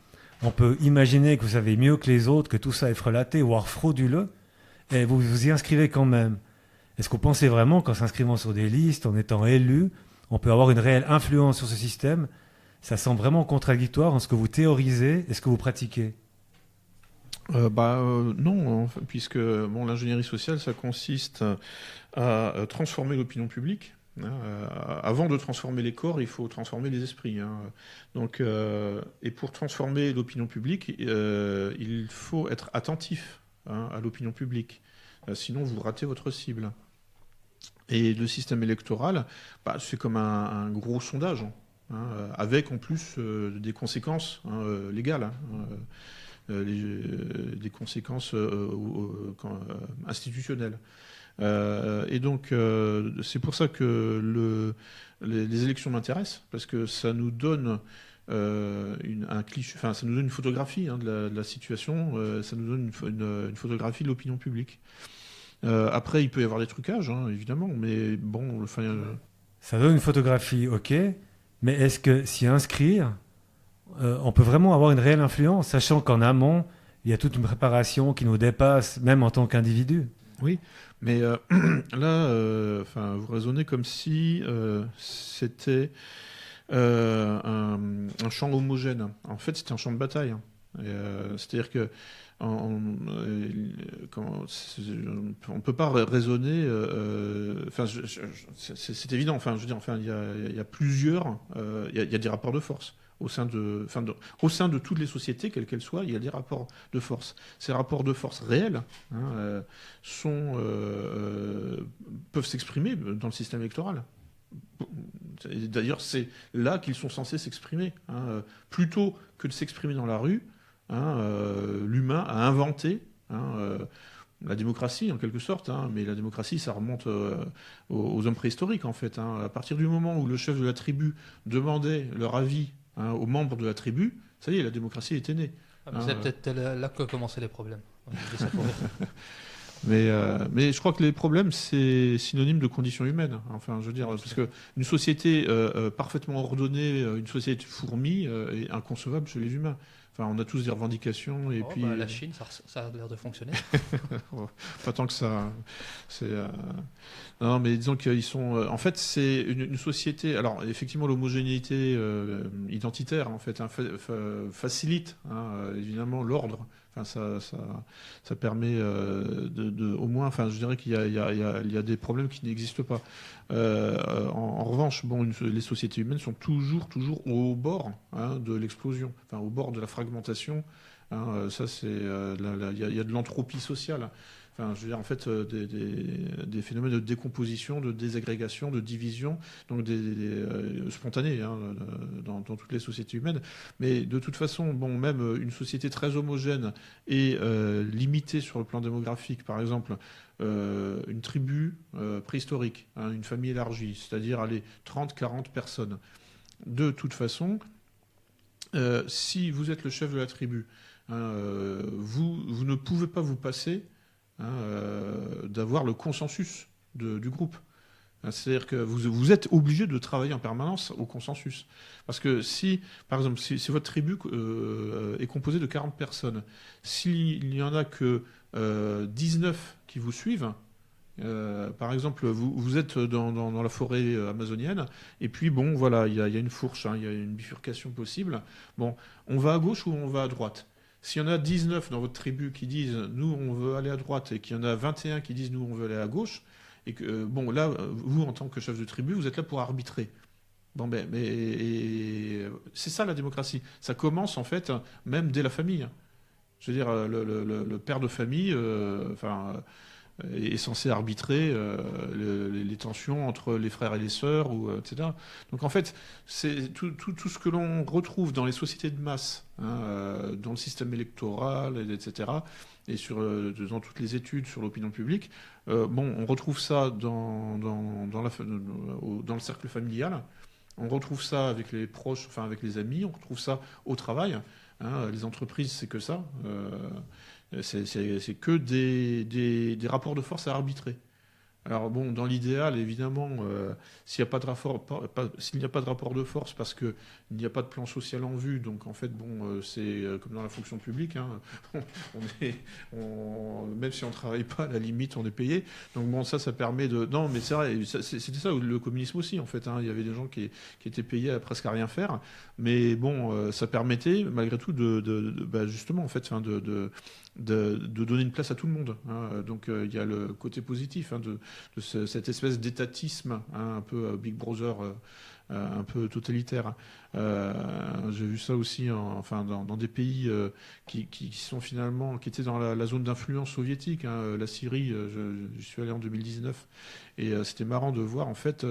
On peut imaginer que vous savez mieux que les autres, que tout ça est frelaté, voire frauduleux, et vous vous y inscrivez quand même. Est-ce que vous pensez vraiment qu'en s'inscrivant sur des listes, en étant élu, on peut avoir une réelle influence sur ce système? Ça semble vraiment contradictoire en ce que vous théorisez et ce que vous pratiquez. Non, puisque l'ingénierie sociale, ça consiste à transformer l'opinion publique. Avant de transformer les corps, il faut transformer les esprits. Donc, et pour transformer l'opinion publique, il faut être attentif à l'opinion publique. Sinon, vous ratez votre cible. Et le système électoral, c'est comme un gros sondage, avec en plus des conséquences légales. Des conséquences institutionnelles. Et donc, c'est pour ça que les élections m'intéressent, parce que ça nous donne un cliché, ça nous donne une photographie de la situation, ça nous donne une photographie de l'opinion publique. Après, il peut y avoir des trucages, évidemment, mais bon... Ça donne une photographie, ok, mais est-ce que s'y inscrire... on peut vraiment avoir une réelle influence, sachant qu'en amont, il y a toute une préparation qui nous dépasse, même en tant qu'individu. Oui, mais là, vous raisonnez comme si c'était un champ homogène. En fait, c'était un champ de bataille. C'est-à-dire que on ne peut pas raisonner. C'est évident. Il y a plusieurs. Il y a des rapports de force. Au sein de toutes les sociétés, quelles qu'elles soient, il y a des rapports de force. Ces rapports de force réels peuvent s'exprimer dans le système électoral. D'ailleurs, c'est là qu'ils sont censés s'exprimer. Plutôt que de s'exprimer dans la rue, l'humain a inventé la démocratie, en quelque sorte, mais la démocratie, ça remonte aux hommes préhistoriques, en fait. À partir du moment où le chef de la tribu demandait leur avis aux membres de la tribu, ça y est, la démocratie était née. C'est peut-être là que commençaient les problèmes. Mais je crois que les problèmes, c'est synonyme de conditions humaines. Enfin, je veux dire, parce que une société parfaitement ordonnée, une société fourmi, est inconcevable chez les humains. Enfin, on a tous des revendications et puis la Chine, ça a l'air de fonctionner. pas tant que ça. Non, mais disons qu'ils sont. En fait, c'est une société. Alors, effectivement, l'homogénéité identitaire, en fait, facilite évidemment l'ordre. Enfin, ça permet au moins. Enfin, je dirais qu'il y a des problèmes qui n'existent pas. En revanche, les sociétés humaines sont toujours au bord de l'explosion, enfin, au bord de la fragmentation. Ça, c'est il y a de l'entropie sociale. Enfin, je veux dire, en fait, des phénomènes de décomposition, de désagrégation, de division, donc spontanés dans toutes les sociétés humaines. Mais de toute façon, même une société très homogène et limitée sur le plan démographique, par exemple, une tribu préhistorique, une famille élargie, c'est-à-dire 30-40 personnes. De toute façon, si vous êtes le chef de la tribu, vous ne pouvez pas vous passer d'avoir le consensus du groupe. C'est-à-dire que vous êtes obligé de travailler en permanence au consensus. Parce que si, par exemple, si votre tribu est composée de 40 personnes, s'il n'y en a que 19 qui vous suivent, par exemple, vous êtes dans la forêt amazonienne, et puis voilà, il y a une fourche, il y a une bifurcation possible. On va à gauche ou on va à droite? S'il y en a 19 dans votre tribu qui disent « nous, on veut aller à droite » et qu'il y en a 21 qui disent « nous, on veut aller à gauche », et que, là, vous, en tant que chef de tribu, vous êtes là pour arbitrer. Mais c'est ça la démocratie. Ça commence, en fait, même dès la famille. Je veux dire, le père de famille est censé arbitrer les tensions entre les frères et les sœurs, etc. Donc en fait, c'est tout ce que l'on retrouve dans les sociétés de masse, dans le système électoral, etc., et dans toutes les études sur l'opinion publique, on retrouve ça dans le cercle familial, on retrouve ça avec les proches, enfin avec les amis, on retrouve ça au travail. Les entreprises, c'est que ça. C'est que des rapports de force à arbitrer. Alors dans l'idéal, évidemment, s'il n'y a pas de rapport de force, parce qu'il n'y a pas de plan social en vue, donc en fait, c'est comme dans la fonction publique, même si on ne travaille pas, à la limite, on est payé. Donc ça permet de... Non, mais c'est vrai, c'était ça, le communisme aussi, en fait. Il y avait des gens qui étaient payés à presque à rien faire, mais ça permettait, malgré tout, justement, en fait, de donner une place à tout le monde. Donc il y a le côté positif de cette espèce d'étatisme un peu Big Brother, un peu totalitaire. J'ai vu ça aussi dans des pays qui étaient dans la zone d'influence soviétique. La Syrie, je suis allé en 2019 et c'était marrant de voir en fait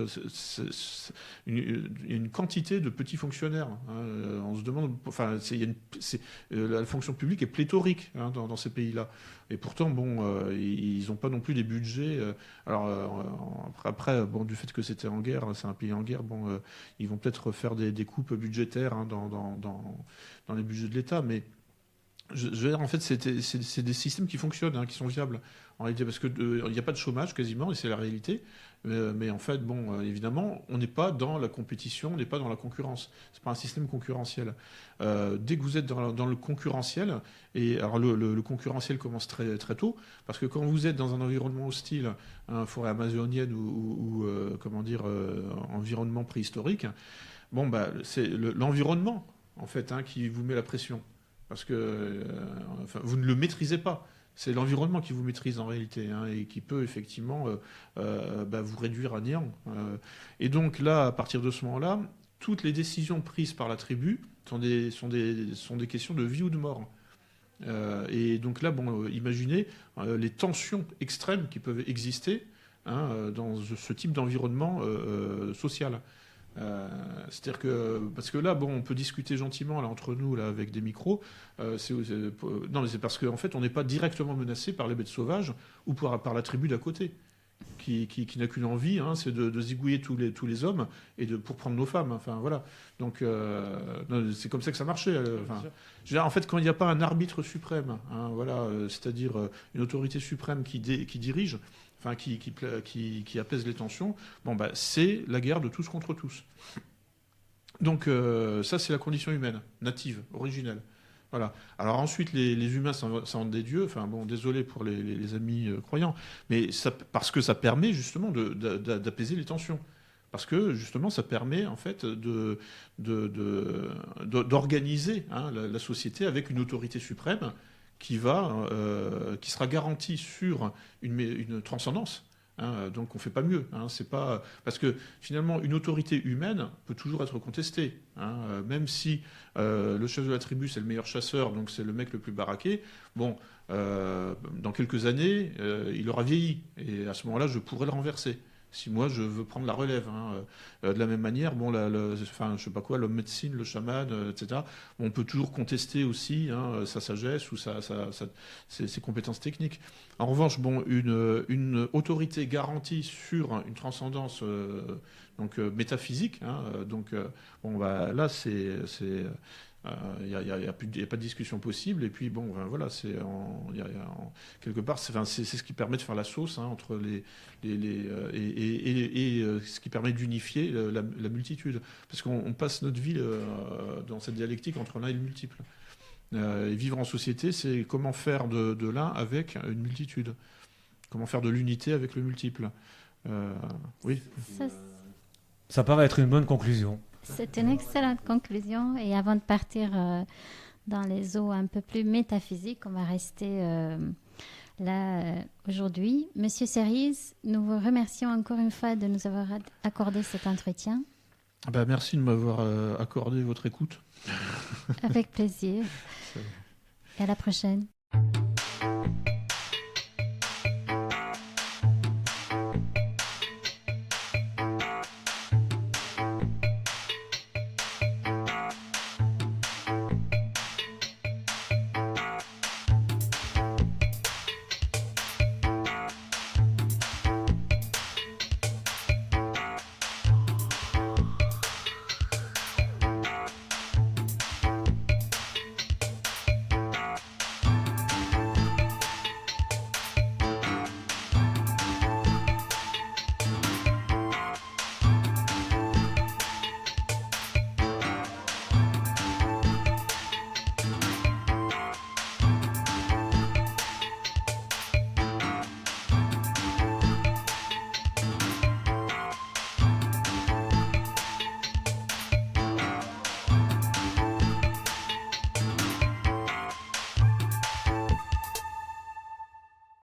une quantité de petits fonctionnaires. On se demande, la fonction publique est pléthorique dans ces pays-là. Et pourtant, ils n'ont pas non plus des budgets. Après, du fait que c'était en guerre, c'est un pays en guerre, ils vont peut-être faire des coupes budgétaires dans les budgets de l'État, mais je veux dire, en fait, c'est des systèmes qui fonctionnent, qui sont viables, en réalité, parce qu'il n'y a pas de chômage quasiment, et c'est la réalité. Mais en fait, évidemment, on n'est pas dans la compétition, on n'est pas dans la concurrence. C'est pas un système concurrentiel. Dès que vous êtes dans le concurrentiel, et alors le concurrentiel commence très, très tôt, parce que quand vous êtes dans un environnement hostile, forêt amazonienne ou environnement préhistorique, c'est l'environnement, en fait, qui vous met la pression. Parce que vous ne le maîtrisez pas. C'est l'environnement qui vous maîtrise en réalité et qui peut effectivement vous réduire à néant. Et donc là, à partir de ce moment-là, toutes les décisions prises par la tribu sont des questions de vie ou de mort. Et donc là, imaginez les tensions extrêmes qui peuvent exister dans ce type d'environnement social. C'est-à-dire que parce que là on peut discuter gentiment là entre nous là avec des micros non mais c'est parce qu'en fait on n'est pas directement menacé par les bêtes sauvages ou par la tribu d'à côté qui n'a qu'une envie, hein, c'est de zigouiller tous les hommes et pour prendre nos femmes. Enfin, voilà. Donc, c'est comme ça que ça marchait. Enfin, je veux dire, en fait, quand il n'y a pas un arbitre suprême, hein, voilà, c'est-à-dire une autorité suprême qui dirige, enfin, qui apaise les tensions, bon, bah, c'est la guerre de tous contre tous. Donc, ça, c'est la condition humaine, native, originelle. Voilà. Alors ensuite, les humains sont des dieux. Enfin bon, désolé pour les amis croyants, mais parce que ça permet justement d'apaiser les tensions. Parce que justement, ça permet en fait d'organiser, hein, la société avec une autorité suprême qui sera garantie sur une transcendance. Hein, donc on ne fait pas mieux. Hein, c'est pas parce que finalement une autorité humaine peut toujours être contestée. Hein, même si le chef de la tribu c'est le meilleur chasseur, donc c'est le mec le plus baraqué. Bon, dans quelques années, il aura vieilli et à ce moment-là, je pourrais le renverser. Si moi je veux prendre la relève, hein, de la même manière, bon, enfin, je sais pas quoi, l'homme médecine, le chaman, etc. On peut toujours contester aussi, hein, sa sagesse ou ses compétences techniques. En revanche, bon, une autorité garantie sur une transcendance donc métaphysique, hein, donc bon, bah, là il n'y a pas de discussion possible. Et puis, bon, ben, voilà, quelque part, c'est ce qui permet de faire la sauce, hein, entre ce qui permet d'unifier la multitude. Parce qu'on passe notre vie dans cette dialectique entre l'un et le multiple. Et vivre en société, c'est comment faire de l'un avec une multitude. Comment faire de l'unité avec le multiple. Oui. Ça paraît être une bonne conclusion. C'est une excellente conclusion. Et avant de partir dans les eaux un peu plus métaphysiques, on va rester là aujourd'hui. Monsieur Cerise, nous vous remercions encore une fois de nous avoir accordé cet entretien. Ben, merci de m'avoir accordé votre écoute. Avec plaisir. Et à la prochaine.